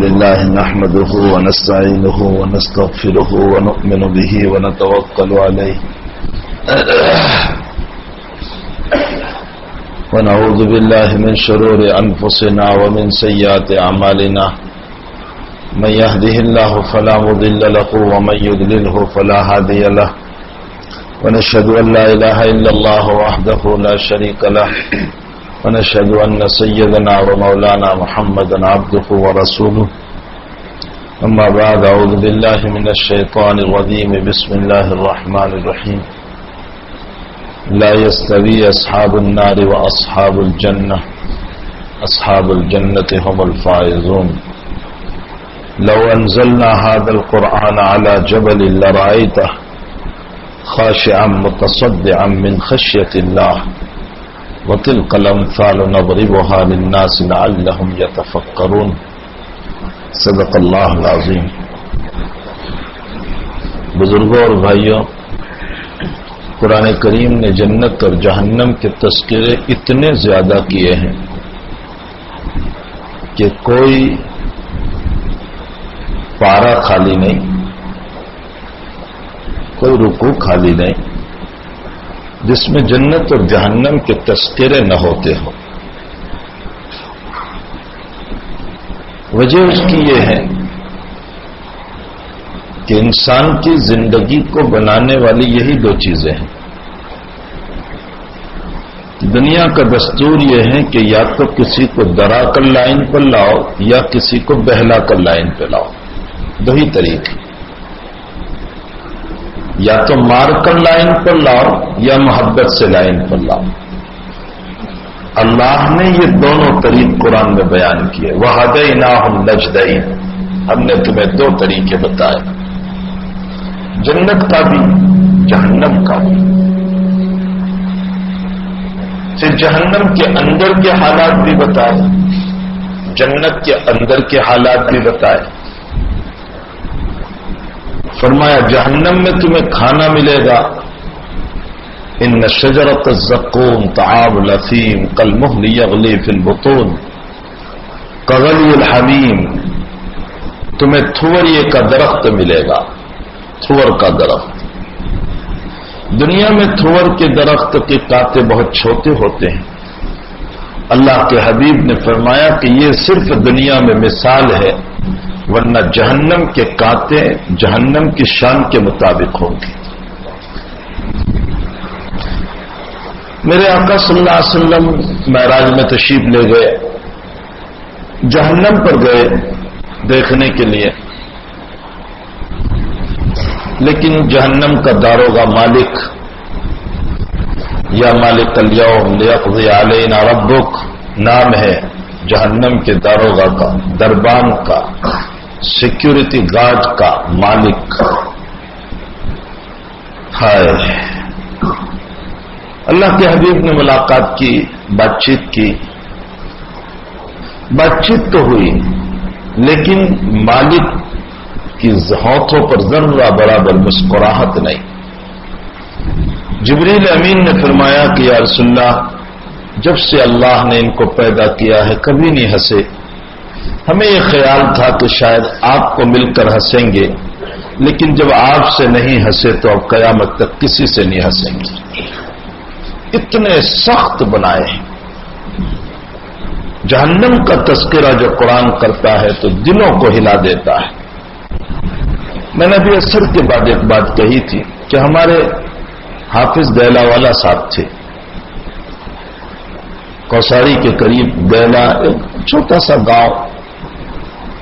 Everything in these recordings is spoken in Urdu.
لله نحمده ونستعينه ونستغفره ونؤمن به ونتوكل عليه ونعوذ بالله من شرور أنفسنا ومن سيئات أعمالنا من يهده الله فلا مضل له ومن يضلله فلا هادي له ونشهد أن لا إله إلا الله وحده لا شريك له ونشهد أن سيدنا ومولانا محمدا عبده ورسوله أما بعد أعوذ بالله من الشيطان الرجيم بسم الله الرحمن الرحيم لا يستوي أصحاب النار وأصحاب الجنة أصحاب الجنة هم الفائزون لو أنزلنا هذا القرآن على جبل لرأيته خاشعا متصدعا من خشية الله وتلك الأمثال نضربها للناس لعلهم يتفكرون صدق اللہ العظیم. بزرگوں اور بھائیوں، قرآن کریم نے جنت اور جہنم کے تذکرے اتنے زیادہ کیے ہیں کہ کوئی پارہ خالی نہیں، کوئی رکوع خالی نہیں جس میں جنت اور جہنم کے تذکرے نہ ہوتے ہو. وجہ اس کی یہ ہے کہ انسان کی زندگی کو بنانے والی یہی دو چیزیں ہیں. دنیا کا دستور یہ ہے کہ یا تو کسی کو ڈرا کر لائن پر لاؤ یا کسی کو بہلا کر لائن پہ لاؤ. دو ہی طریقے، یا تو مار کر لائن پر لاؤ یا محبت سے لائن پر لاؤ. اللہ نے یہ دونوں طریق قرآن میں بیان کیے. وَهَدَيْنَاهُ النَّجْدَيْنِ، ہم نے تمہیں دو طریقے بتائے، جنت کا بھی جہنم کا بھی. پھر جہنم کے اندر کے حالات بھی بتائے، جنت کے اندر کے حالات بھی بتائے. فرمایا جہنم میں تمہیں کھانا ملے گا، ان شجرۃ الزقوم طعام الاثیم کالمہل یغلی فی البطون کغلی الحمیم. تمہیں تھوریے کا درخت ملے گا، تھور کا درخت. دنیا میں تھور کے درخت کے کانٹے بہت چھوٹے ہوتے ہیں. اللہ کے حبیب نے فرمایا کہ یہ صرف دنیا میں مثال ہے، ورنہ جہنم کے کانٹے جہنم کی شان کے مطابق ہوں گے. میرے آقا صلی اللہ علیہ وسلم معراج میں تشریف لے گئے، جہنم پر گئے دیکھنے کے لیے، لیکن جہنم کا داروغہ مالک، یا مالک الیوم لیقضی علینا ربک نام ہے جہنم کے داروغہ کا، دربان کا، سیکیورٹی گارڈ کا مالک. ہائے، اللہ کے حبیب نے ملاقات کی، بات چیت تو ہوئی، لیکن مالک کی ہونٹوں پر ذرہ برابر مسکراہٹ نہیں. جبریل امین نے فرمایا کہ یا رسول اللہ، جب سے اللہ نے ان کو پیدا کیا ہے کبھی نہیں ہنسے. ہمیں یہ خیال تھا کہ شاید آپ کو مل کر ہنسیں گے، لیکن جب آپ سے نہیں ہنسے تو اب قیامت تک کسی سے نہیں ہنسیں گے. اتنے سخت بنائے ہیں. جہنم کا تذکرہ جو قرآن کرتا ہے تو دلوں کو ہلا دیتا ہے. میں نے ابھی عصر کے بعد ایک بات کہی تھی کہ ہمارے حافظ دیلا والا صاحب تھے، کوساری کے قریب دیلا، ایک چھوٹا سا گاؤں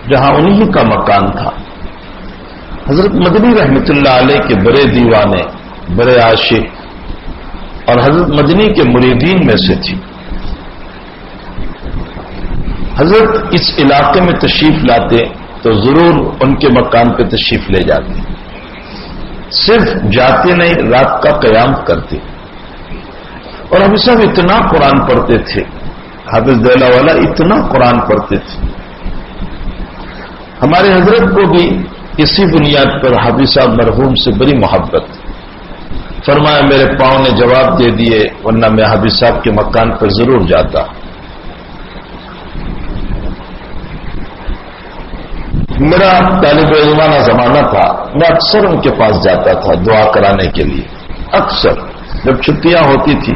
جہاں انہی کا مکان تھا. حضرت مدنی رحمت اللہ علیہ کے بڑے دیوانے، بڑے عاشق اور حضرت مدنی کے مریدین میں سے تھی. حضرت اس علاقے میں تشریف لاتے تو ضرور ان کے مکان پہ تشریف لے جاتے. صرف جاتے نہیں، رات کا قیام کرتے. اور ہم سب اتنا قرآن پڑھتے تھے، حافظ دیلا والا اتنا قرآن پڑھتے تھے. ہمارے حضرت کو بھی اسی بنیاد پر حافظ صاحب مرحوم سے بڑی محبت. فرمایا میرے پاؤں نے جواب دے دیے، ورنہ میں حافظ صاحب کے مکان پر ضرور جاتا. میرا طالب علمانہ زمانہ تھا، میں اکثر ان کے پاس جاتا تھا دعا کرانے کے لیے. اکثر جب چھٹیاں ہوتی تھی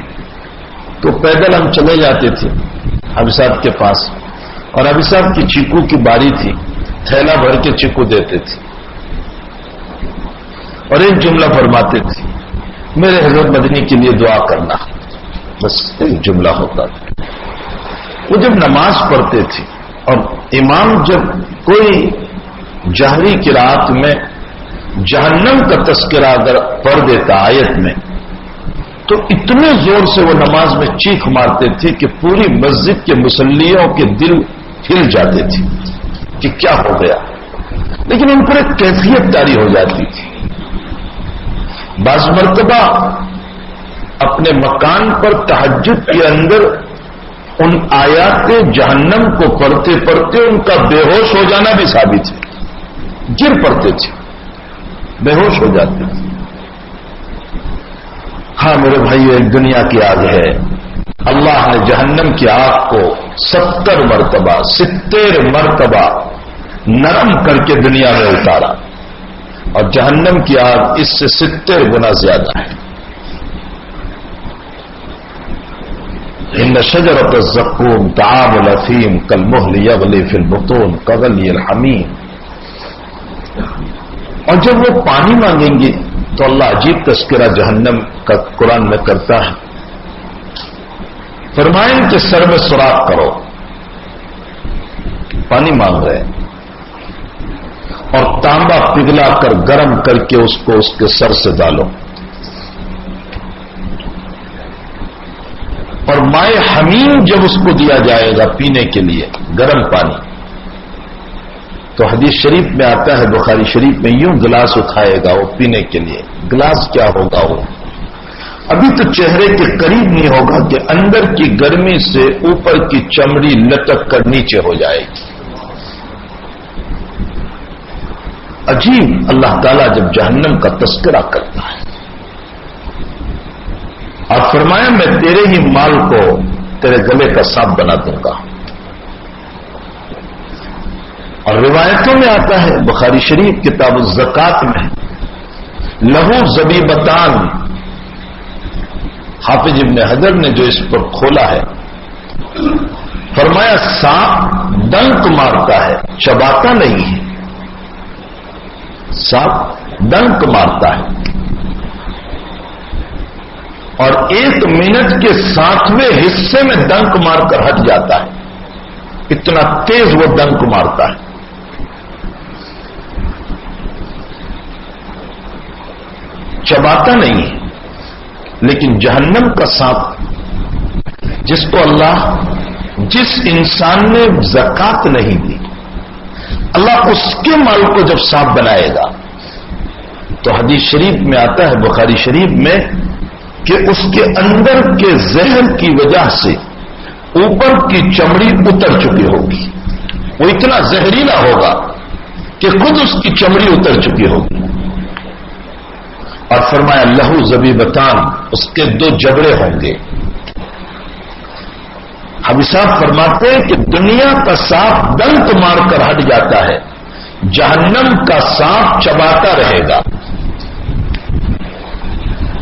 تو پیدل ہم چلے جاتے تھے حبیب صاحب کے پاس، اور حبیب صاحب کی چیکو کی باری تھی، تھیلا بھر کے چیکو دیتے تھے اور ایک جملہ فرماتے تھے، میرے حضرت مدنی کے لیے دعا کرنا. بس ایک جملہ ہوتا تھا. وہ جب نماز پڑھتے تھے اور امام جب کوئی جہری قرات میں جہنم کا تذکرہ اگر پڑھ دیتا آیت میں، تو اتنے زور سے وہ نماز میں چیخ مارتے تھے کہ پوری مسجد کے مصلیوں کے دل ہل جاتے تھے کہ کیا ہو گیا. لیکن ان پر ایک کیفیت طاری ہو جاتی تھی. بعض مرتبہ اپنے مکان پر تہجد کے اندر ان آیات جہنم کو پڑھتے پڑھتے ان کا بے ہوش ہو جانا بھی ثابت ہے. گر پڑتے تھے، بے ہوش ہو جاتے تھے. ہاں میرے بھائی، ایک دنیا کی آگ ہے. اللہ نے جہنم کی آگ کو 70 مرتبہ نرم کر کے دنیا میں اتارا، اور جہنم کی آگ اس سے 70 گنا زیادہ ہے. ان شجرۃ الزقوم طعام الاثیم کالمہل یغلی فی البطون کغلی الحمیم. اور جب وہ پانی مانگیں گے تو اللہ عجیب تذکرہ جہنم کا قرآن میں کرتا ہے. فرمائیں کہ سر میں سوراخ کرو، پانی مانگ رہے ہیں، اور تانبا پگھلا کر گرم کر کے اس کو اس کے سر سے ڈالو، اور مائع حمیم جب اس کو دیا جائے گا پینے کے لیے گرم پانی، تو حدیث شریف میں آتا ہے، بخاری شریف میں، یوں گلاس اٹھائے گا وہ پینے کے لیے. گلاس کیا ہوگا؟ وہ ابھی تو چہرے کے قریب نہیں ہوگا کہ اندر کی گرمی سے اوپر کی چمڑی لٹک کر نیچے ہو جائے گی. عجیب اللہ تعالیٰ جب جہنم کا تذکرہ کرتا ہے. اور فرمایا میں تیرے ہی مال کو تیرے گلے کا سانپ بنا دوں گا. اور روایتوں میں آتا ہے بخاری شریف کتاب الزکات میں، لہو زبیبتان. حافظ ابن حجر نے جو اس پر کھولا ہے، فرمایا سانپ ڈنک مارتا ہے، چباتا نہیں ہے. سانپ ڈنک مارتا ہے اور 1 منٹ کے 7ویں حصے میں ڈنک مار کر ہٹ جاتا ہے. اتنا تیز وہ ڈنک مارتا ہے. چباتا نہیں ہے. لیکن جہنم کا سانپ جس کو اللہ، جس انسان نے زکات نہیں دی، اللہ اس کے مال کو جب سانپ بنائے گا تو حدیث شریف میں آتا ہے بخاری شریف میں کہ اس کے اندر کے زہر کی وجہ سے اوپر کی چمڑی اتر چکی ہوگی. وہ اتنا زہریلا ہوگا کہ خود اس کی چمڑی اتر چکی ہوگی. اور فرمایا لہو زبیبتان، اس کے 2 جبڑے ہوں گے. حبیب صاحب فرماتے ہیں کہ دنیا کا سانپ ڈنک مار کر ہٹ جاتا ہے، جہنم کا سانپ چباتا رہے گا.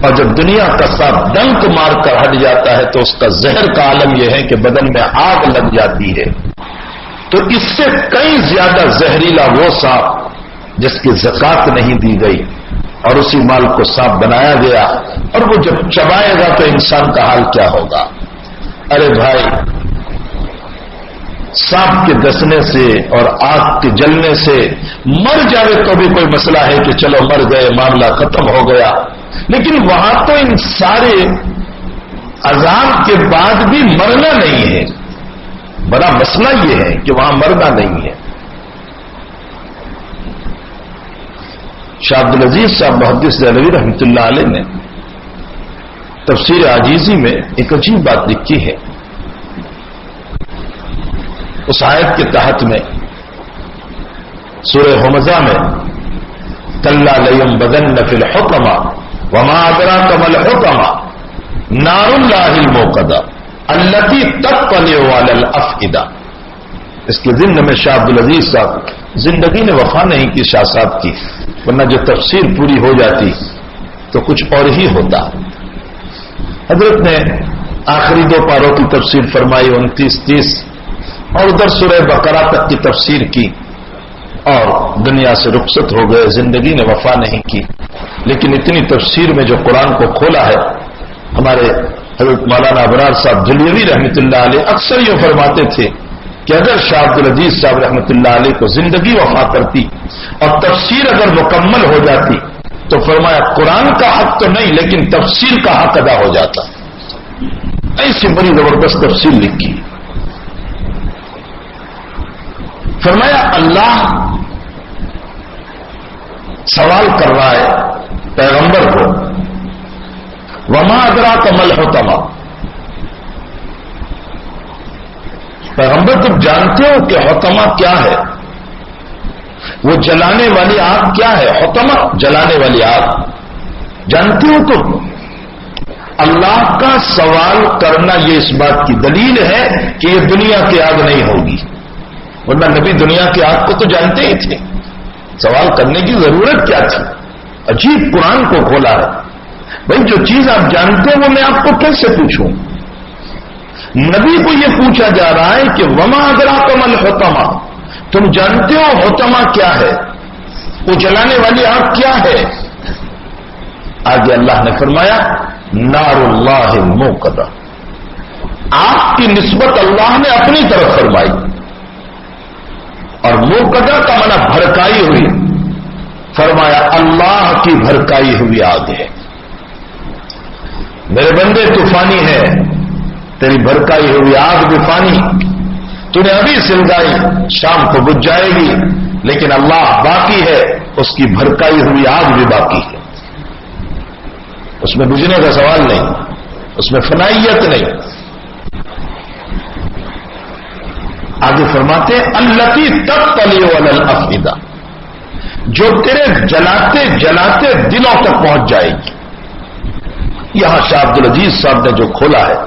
اور جب دنیا کا سانپ ڈنک مار کر ہٹ جاتا ہے تو اس کا زہر کا عالم یہ ہے کہ بدن میں آگ لگ جاتی ہے. تو اس سے کئی زیادہ زہریلا وہ سانپ جس کی زکات نہیں دی گئی اور اسی مال کو سانپ بنایا گیا. اور وہ جب چبائے گا تو انسان کا حال کیا ہوگا؟ ارے بھائی، سانپ کے ڈسنے سے اور آگ کے جلنے سے مر جائے تو بھی کوئی مسئلہ ہے کہ چلو مر گئے، معاملہ ختم ہو گیا. لیکن وہاں تو ان سارے عذاب کے بعد بھی مرنا نہیں ہے. بڑا مسئلہ یہ ہے کہ وہاں مرنا نہیں ہے. شاہ عبدالعزیز صاحب محدث دہلوی رحمۃ اللہ علیہ نے تفسیر عاجزی میں ایک عجیب بات لکھی ہے. اس آیت کے تحت میں سورہ حمزہ میں کلا لینبذن فی الحطمہ وما ادراک ما الحطمہ نار اللہ الموقدہ التی تطلع علی الافئدہ. اس کے ضمن میں شاہ عبدالعزیز صاحب زندگی نے وفا نہیں کی شاہ صاحب کی، ورنہ جو تفسیر پوری ہو جاتی تو کچھ اور ہی ہوتا۔ حضرت نے آخری 2 پاروں کی تفسیر فرمائی 29, 30 اور ادھر سورہ بقرہ تک کی تفسیر کی اور دنیا سے رخصت ہو گئے، زندگی نے وفا نہیں کی۔ لیکن اتنی تفسیر میں جو قرآن کو کھولا ہے، ہمارے حضرت مولانا ابرار صاحب جلیوی رحمۃ اللہ علیہ اکثر یہ فرماتے تھے کہ اگر شاہ عبدالعزیز صاحب رحمۃ اللہ علیہ کو زندگی وفا کرتی اور تفسیر اگر مکمل ہو جاتی تو فرمایا قرآن کا حق تو نہیں لیکن تفسیر کا حق ادا ہو جاتا۔ ایسی بڑی زبردست تفسیر لکھی۔ فرمایا اللہ سوال کر رہا ہے پیغمبر کو، وما ادراک مل حطمہ، پیغمبر تم جانتے ہو کہ حطمہ کیا ہے؟ وہ جلانے والی آگ کیا ہے؟ حطمہ جلانے والی آگ جانتے ہو تم؟ اللہ کا سوال کرنا یہ اس بات کی دلیل ہے کہ یہ دنیا کی آگ نہیں ہوگی، ورنہ نبی دنیا کی آگ کو تو جانتے ہی تھے، سوال کرنے کی ضرورت کیا تھی؟ عجیب قرآن کو کھولا ہے۔ بھائی جو چیز آپ جانتے ہیں وہ میں آپ کو کیسے پوچھوں؟ نبی کو یہ پوچھا جا رہا ہے کہ وما ادراک مل حطمہ، تم جانتے ہو حطمہ کیا ہے؟ وہ جلانے والی آگ کیا ہے؟ آگے اللہ نے فرمایا نار اللہ الموقدہ، آگ کی نسبت اللہ نے اپنی طرف فرمائی، اور موقدہ کا معنی بھڑکائی ہوئی، فرمایا اللہ کی بھڑکائی ہوئی آگ ہے۔ میرے بندے تو فانی ہے، تیری بھڑکائی ہوئی آگ بھی فانی، تو نے ابھی سلگائی، شام کو بجھ جائے گی، لیکن اللہ باقی ہے، اس کی بھڑکائی ہوئی آگ بھی باقی ہے، اس میں بجھنے کا سوال نہیں، اس میں فنائیت نہیں۔ آگے فرماتے ہیں التی تطلع علی الافئدہ، جو تیرے جلاتے جلاتے دلوں تک پہنچ جائے گی۔ یہاں شاہ عبدالعزیز صاحب نے جو کھولا ہے،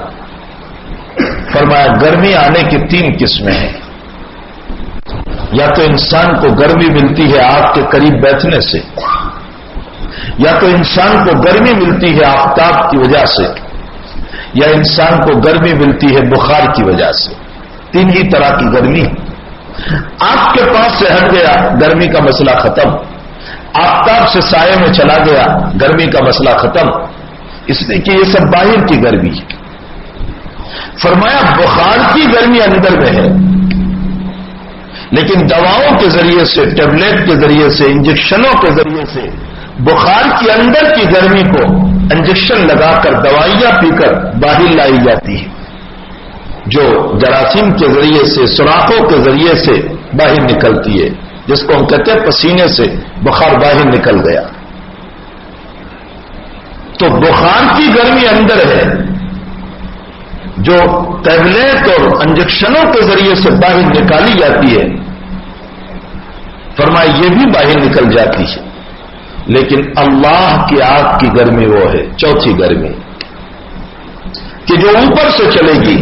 فرمایا گرمی آنے کی 3 قسمیں ہیں، یا تو انسان کو گرمی ملتی ہے آگ کے قریب بیٹھنے سے، یا تو انسان کو گرمی ملتی ہے آفتاب کی وجہ سے، یا انسان کو گرمی ملتی ہے بخار کی وجہ سے۔ 3 ہی طرح کی گرمی ہے۔ آگ کے پاس سے ہٹ گیا، گرمی کا مسئلہ ختم، آفتاب سے سائے میں چلا گیا، گرمی کا مسئلہ ختم، اس لیے کہ یہ سب باہر کی گرمی ہے۔ فرمایا بخار کی گرمی اندر میں ہے، لیکن دواؤں کے ذریعے سے، ٹیبلٹ کے ذریعے سے، انجیکشنوں کے ذریعے سے بخار کی اندر کی گرمی کو انجیکشن لگا کر، دوائیاں پی کر باہر لائی جاتی ہے، جو جراثیم کے ذریعے سے، سوراخوں کے ذریعے سے باہر نکلتی ہے، جس کو ہم کہتے ہیں پسینے سے بخار باہر نکل گیا۔ تو بخار کی گرمی اندر ہے، جو ٹیبلٹ اور انجیکشنوں کے ذریعے سے باہر نکالی جاتی ہے، فرمایا یہ بھی باہر نکل جاتی ہے، لیکن اللہ کی آگ کی گرمی وہ ہے چوتھی گرمی، کہ جو اوپر سے چلے گی،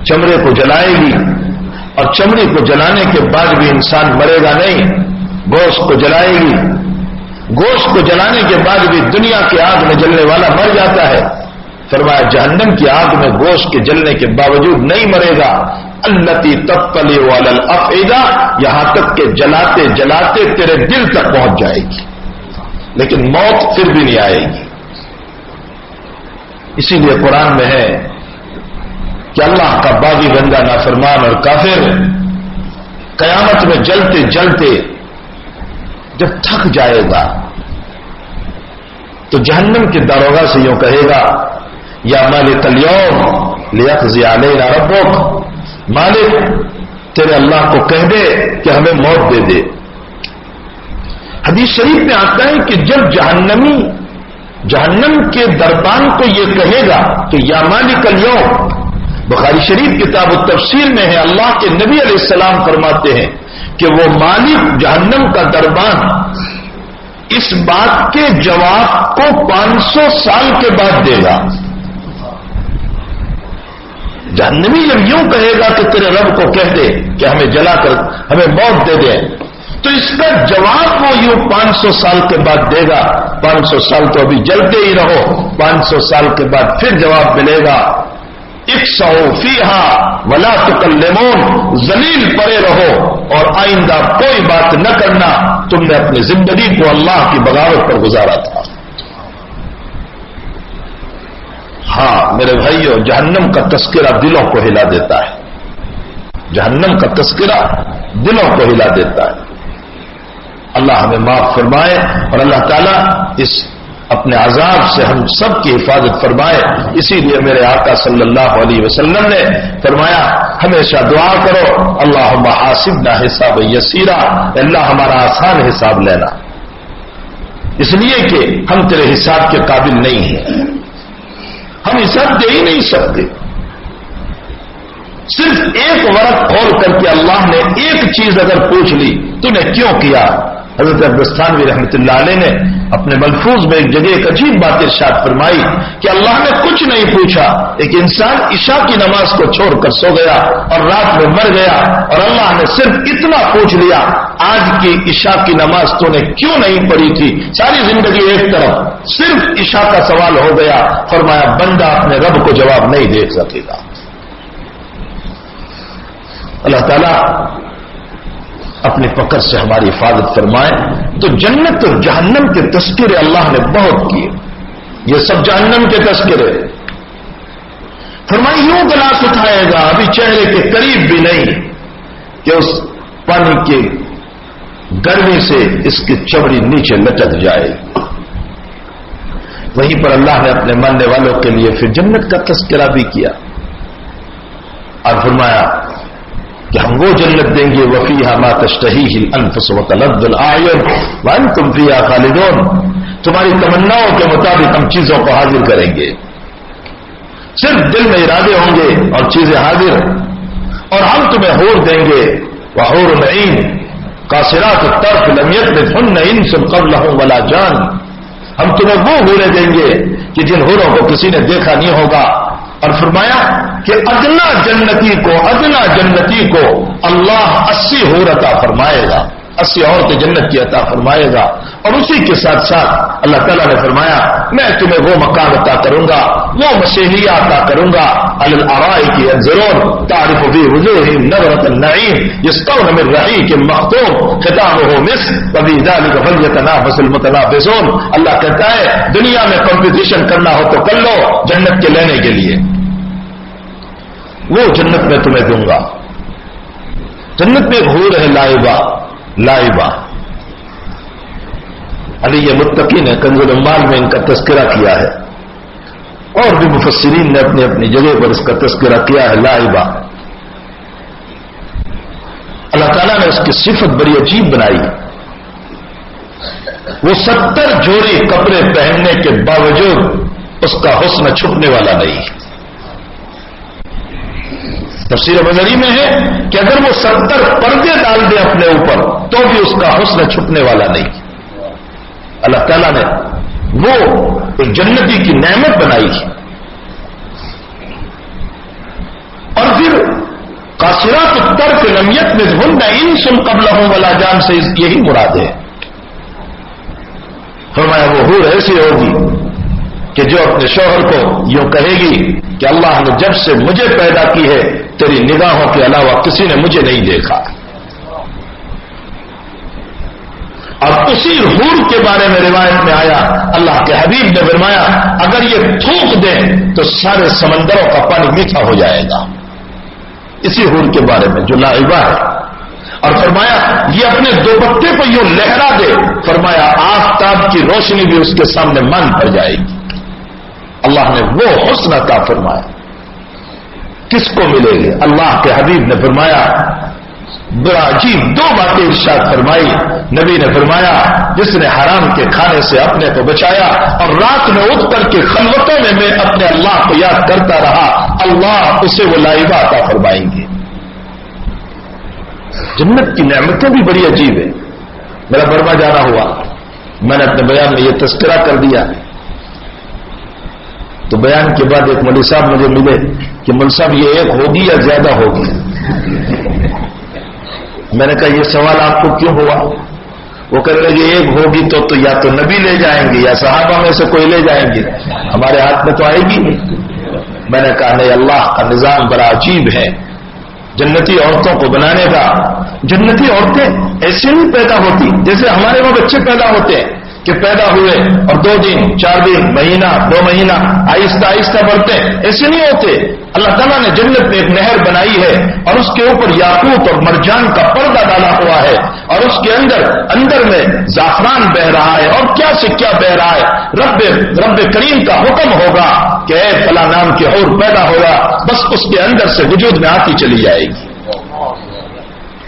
چمڑے کو جلائے گی، اور چمڑی کو جلانے کے بعد بھی انسان مرے گا نہیں، گوشت کو جلائے گی، گوشت کو جلانے کے بعد بھی دنیا کی آگ میں جلنے والا مر جاتا ہے، فرمایا جہنم کی آگ میں گوشت کے جلنے کے باوجود نہیں مرے گا، التی تطلع علی الافئدہ، یہاں تک کہ جلاتے جلاتے تیرے دل تک پہنچ جائے گی، لیکن موت پھر بھی نہیں آئے گی۔ اسی لیے قرآن میں ہے کہ اللہ کا باغی بندہ نافرمان اور کافر قیامت میں جلتے جلتے جب تھک جائے گا تو جہنم کے داروغہ سے یوں کہے گا یا مالک اليوم لیقضی علینا ربک، مالک تیرے اللہ کو کہہ دے کہ ہمیں موت دے دے۔ حدیث شریف میں آتا ہے کہ جب جہنمی جہنم کے دربان کو یہ کہے گا کہ یا مالک اليوم، بخاری شریف کتاب التفسیر میں ہے، اللہ کے نبی علیہ السلام فرماتے ہیں کہ وہ مالک جہنم کا دربان اس بات کے جواب کو 500 سال کے بعد دے گا۔ جہنمی جب یوں کہے گا کہ تیرے رب کو کہہ دے کہ ہمیں جلا کر ہمیں موت دے دے، تو اس کا جواب وہ یوں 500 سال کے بعد دے گا. 500 سال تو ابھی جلتے ہی رہو، 500 سال کے بعد پھر جواب ملے گا اکسوا فیہا ولا تکلمون، ذلیل پڑے رہو اور آئندہ کوئی بات نہ کرنا، تم نے اپنی زندگی کو اللہ کی بغاوت پر گزارا تھا. ہاں میرے بھائیو، جہنم کا تذکرہ دلوں کو ہلا دیتا ہے. جہنم کا تذکرہ دلوں کو ہلا دیتا ہے. اللہ ہمیں معاف فرمائے اور اللہ تعالیٰ اس اپنے عذاب سے ہم سب کی حفاظت فرمائے. اسی لیے میرے آقا صلی اللہ علیہ وسلم نے فرمایا ہمیشہ دعا کرو اللہم حاسبنا حساب یسیرا، اللہ ہمارا آسان حساب لینا، اس لیے کہ ہم تیرے حساب کے قابل نہیں ہیں، ہم حساب دے ہی نہیں سکتے. صرف ایک ورق کھول کر کے اللہ نے ایک چیز اگر پوچھ لی تو نے کیوں کیا. حضرت عبدالستانوی رحمۃ اللہ علیہ نے اپنے ملفوظ میں ایک جگہ ایک عجیب بات ارشاد فرمائی کہ اللہ نے کچھ نہیں پوچھا، ایک انسان عشاء کی نماز کو چھوڑ کر سو گیا اور رات میں مر گیا اور اللہ نے صرف اتنا پوچھ لیا آج کی عشاء کی نماز تو نے کیوں نہیں پڑھی تھی. ساری زندگی ایک طرف، صرف عشاء کا سوال ہو گیا. فرمایا بندہ اپنے رب کو جواب نہیں دے سکے گا. اللہ تعالیٰ اپنے پکڑ سے ہماری حفاظت فرمائے. تو جنت اور جہنم کے تذکرے اللہ نے بہت کیے، یہ سب جہنم کے تذکرے. فرمائی یوں گلاس اٹھائے گا ابھی چہرے کے قریب بھی نہیں کہ اس پانی کی گرمی سے اس کی چمڑی نیچے لٹک جائے. وہیں پر اللہ نے اپنے ماننے والوں کے لیے پھر جنت کا تذکرہ بھی کیا اور فرمایا کہ ہم وہ جنت دیں گے وفیہا ما تشتہیہ الانفس وتلذ الاعین وانتم فیہا خالدون، تمہاری تمناؤں کے مطابق ہم چیزوں کو حاضر کریں گے. صرف دل میں ارادے ہوں گے اور چیزیں حاضر، اور ہم تمہیں حور دیں گے وحور عین قاصرات الطرف لم یطمثہن انس قبلہم ولا جان. ہم تمہیں وہ حوریں دیں گے کہ جن حوروں کو کسی نے دیکھا نہیں ہوگا. اور فرمایا کہ ادنا جنتی کو اللہ 80 حور عطا فرمائے گا، 80 عورتیں جنت کی عطا فرمائے گا. اور اسی کے ساتھ ساتھ اللہ تعالیٰ نے فرمایا میں تمہیں وہ مقام عطا کروں گا، وہ مسیحیہ عطا کروں گا. علی الارائک ینظرون تعرف فی وجوہہم نظرۃ النعیم یسقون من رحیق مختوم ختامہ مسک وفی ذلک فلیتنافس المتنافسون. اللہ کہتا ہے دنیا میں کمپٹیشن کرنا ہو تو کر لو جنت کے لینے کے لیے. وہ جنت میں تمہیں دوں گا. جنت میں ایک حور ہے لائبہ. علی متقی نے کنز الاموال میں ان کا تذکرہ کیا ہے اور بھی مفسرین نے اپنی اپنی جگہ پر اس کا تذکرہ کیا ہے. لائبہ اللہ تعالیٰ نے اس کی صفت بڑی عجیب بنائی. وہ 70 جوڑی کپڑے پہننے کے باوجود اس کا حسن چھپنے والا نہیں. تفسیر مظہری میں ہے کہ اگر وہ 70 پردے ڈال دے اپنے اوپر تو بھی اس کا حسن چھپنے والا نہیں. اللہ تعالیٰ نے وہ ایک جنتی کی نعمت بنائی ہے. اور پھر قاصرات الطرف لم یطمثہن انس قبلہم ولا جان سے یہی مراد ہے. فرمایا وہ حور ایسی ہوگی کہ جو اپنے شوہر کو یوں کہے گی کہ اللہ نے جب سے مجھے پیدا کی ہے تیری نگاہوں کے علاوہ کسی نے مجھے نہیں دیکھا. اور اسی حور کے بارے میں روایت میں آیا اللہ کے حبیب نے فرمایا اگر یہ تھوک دیں تو سارے سمندروں کا پانی میٹھا ہو جائے گا. اسی حور کے بارے میں جو لائبہ ہے. اور فرمایا یہ اپنے دوپٹے کو یوں لہرا دے، فرمایا آفتاب کی روشنی بھی اس کے سامنے مان پڑ جائے گی. اللہ نے وہ حسن عطا فرمایا. کس کو ملے گی؟ اللہ کے حبیب نے فرمایا بڑا عجیب 2 باتیں ارشاد فرمائی. نبی نے فرمایا جس نے حرام کے کھانے سے اپنے کو بچایا اور رات میں اٹھ کر کے خلوتوں میں اپنے اللہ کو یاد کرتا رہا اللہ اسے وہ لائبہ عطا فرمائیں گے. جنت کی نعمتیں بھی بڑی عجیب ہے. میرا برما جانا ہوا، میں نے اپنے بیان میں یہ تذکرہ کر دیا تو بیان کے بعد ایک مولوی صاحب مجھے ملے کہ مولوی صاحب یہ ایک ہوگی یا زیادہ ہوگی؟ میں نے کہا یہ سوال آپ کو کیوں ہوا؟ وہ کہنے لگے ایک ہوگی تو یا تو نبی لے جائیں گے یا صحابہ میں سے کوئی لے جائیں گے، ہمارے ہاتھ میں تو آئے گی نہیں۔ میں نے کہا نہیں، اللہ کا نظام بڑا عجیب ہے جنتی عورتوں کو بنانے کا۔ جنتی عورتیں ایسے نہیں پیدا ہوتی جیسے ہمارے وہاں بچے پیدا ہوتے ہیں کہ پیدا ہوئے اور 2 دن 4 دن مہینہ 2 مہینہ آہستہ آہستہ بڑھتے ہیں، ایسے نہیں ہوتے۔ اللہ تعالیٰ نے جنت میں ایک نہر بنائی ہے اور اس کے اوپر یاقوت اور مرجان کا پردہ ڈالا ہوا ہے اور اس کے اندر میں زعفران بہ رہا ہے اور کیا سے کیا بہ رہا ہے۔ رب کریم کا حکم ہوگا کہ اے فلاں نام کی حور پیدا ہوگا، بس اس کے اندر سے وجود میں آتی چلی جائے گی۔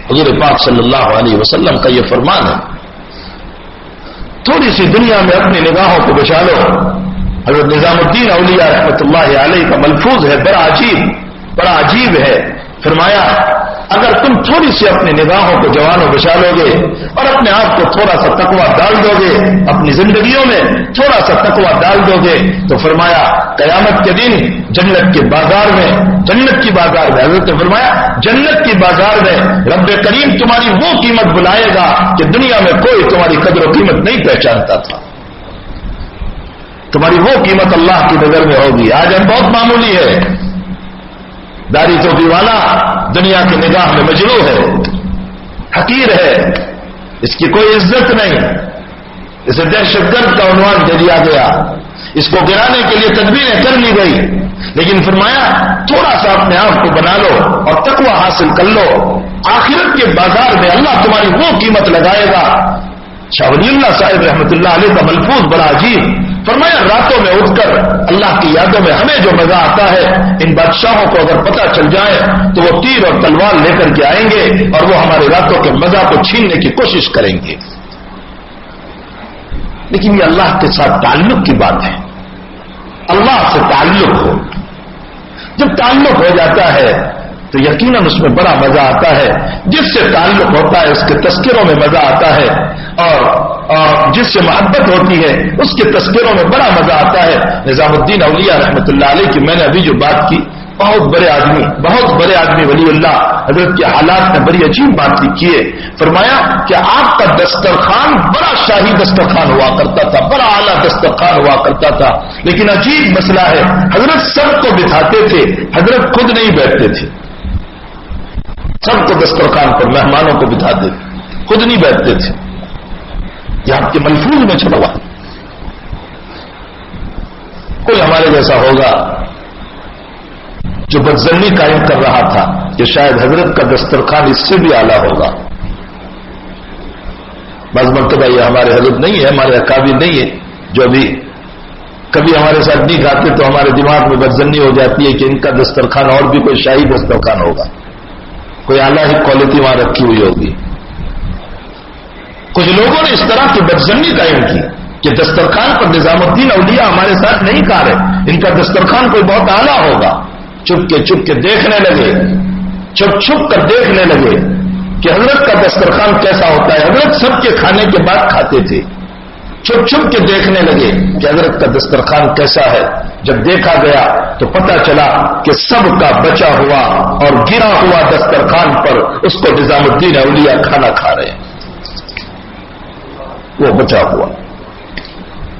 حضور پاک صلی اللہ علیہ وسلم کا یہ فرمان ہے۔ تھوڑی سی دنیا میں اپنی نگاہوں کو بچا لو۔ حضرت نظام الدین اولیاء رحمۃ اللہ علیہ کا ملفوظ ہے، بڑا عجیب ہے۔ فرمایا اگر تم تھوڑی سی اپنی نگاہوں کو جوانوں بچا لو گے اور اپنے آپ کو تھوڑا سا تقویٰ ڈال دو گے، اپنی زندگیوں میں تھوڑا سا تقویٰ ڈال دو گے، تو فرمایا قیامت کے دن جنت کی بازار میں حضرت نے فرمایا جنت کی بازار میں رب کریم تمہاری وہ قیمت بلائے گا کہ دنیا میں کوئی تمہاری قدر و قیمت نہیں پہچانتا تھا۔ تمہاری وہ قیمت اللہ کی نظر میں ہوگی۔ آج ہم بہت معمولی ہے، داڑھی ٹوپی والا دنیا کی نگاہ میں مجروح ہے، حقیر ہے، اس کی کوئی عزت نہیں، اسے دہشت گرد کا عنوان دے دیا گیا، اس کو گرانے کے لیے تدبیریں کر لی گئی۔ لیکن فرمایا تھوڑا سا اپنے آپ کو بنا لو اور تقویٰ حاصل کر لو، آخرت کے بازار میں اللہ تمہاری وہ قیمت لگائے گا۔ شاہ ولی اللہ صاحب رحمۃ اللہ علیہ کا ملفوظ بڑا عجیب، فرمایا راتوں میں اٹھ کر اللہ کی یادوں میں ہمیں جو مزہ آتا ہے، ان بادشاہوں کو اگر پتہ چل جائے تو وہ تیر اور تلوار لے کر کے آئیں گے اور وہ ہمارے راتوں کے مزہ کو چھیننے کی کوشش کریں گے۔ لیکن یہ اللہ کے ساتھ تعلق کی بات ہے، اللہ سے تعلق ہو، جب تعلق ہو جاتا ہے تو یقیناً اس میں بڑا مزہ آتا ہے۔ جس سے تعلق ہوتا ہے اس کے تذکروں میں مزہ آتا ہے، اور جس سے محبت ہوتی ہے اس کے تذکروں میں بڑا مزہ آتا ہے۔ نظام الدین اولیاء رحمۃ اللہ علیہ کی میں نے ابھی جو بات کی، بہت بڑے آدمی ولی اللہ حضرت کے حالات میں بڑی عجیب بات لکھی ہے۔ فرمایا کہ آپ کا دسترخوان بڑا شاہی دسترخوان ہوا کرتا تھا، بڑا اعلیٰ دسترخوان ہوا کرتا تھا، لیکن عجیب مسئلہ ہے حضرت سب کو بٹھاتے تھے، حضرت خود نہیں بیٹھتے تھے۔ سب کو دسترخوان پر مہمانوں کو بٹھاتے تھے، خود نہیں بیٹھتے تھے۔ یہ آپ کے ملفوظ میں چھپا ہوا۔ کوئی ہمارے جیسا ہوگا جو بدظنی قائم کر رہا تھا کہ شاید حضرت کا دسترخوان اس سے بھی اعلیٰ ہوگا۔ بعض مرتبہ یہ ہمارے حضرت نہیں ہے، ہمارے اکابر نہیں ہے، جو ابھی کبھی ہمارے ساتھ نہیں کھاتے تو ہمارے دماغ میں بدظنی ہو جاتی ہے کہ ان کا دسترخوان اور بھی کوئی شاہی دسترخوان ہوگا، کوئی اعلیٰ ہی کوالٹی وہاں رکھی ہوئی ہوگی۔ کچھ لوگوں نے اس طرح کی بدظنی قائم کی کہ دسترخوان پر نظام الدین اولیاء ہمارے ساتھ نہیں کھا رہے، ان کا دسترخوان کوئی بہت اعلیٰ ہوگا۔ چھپ کے دیکھنے لگے، چھپ کر دیکھنے لگے کہ حضرت کا دسترخوان کیسا ہوتا ہے۔ حضرت سب کے کھانے کے بعد کھاتے تھے، چھپ کے دیکھنے لگے کہ حضرت کا دسترخوان کیسا ہے۔ جب دیکھا گیا تو پتہ چلا کہ سب کا بچا ہوا اور گرا ہوا دسترخوان پر اس کو نظام الدین اولیاء کھانا کھا رہے ہیں، وہ بچا ہوا۔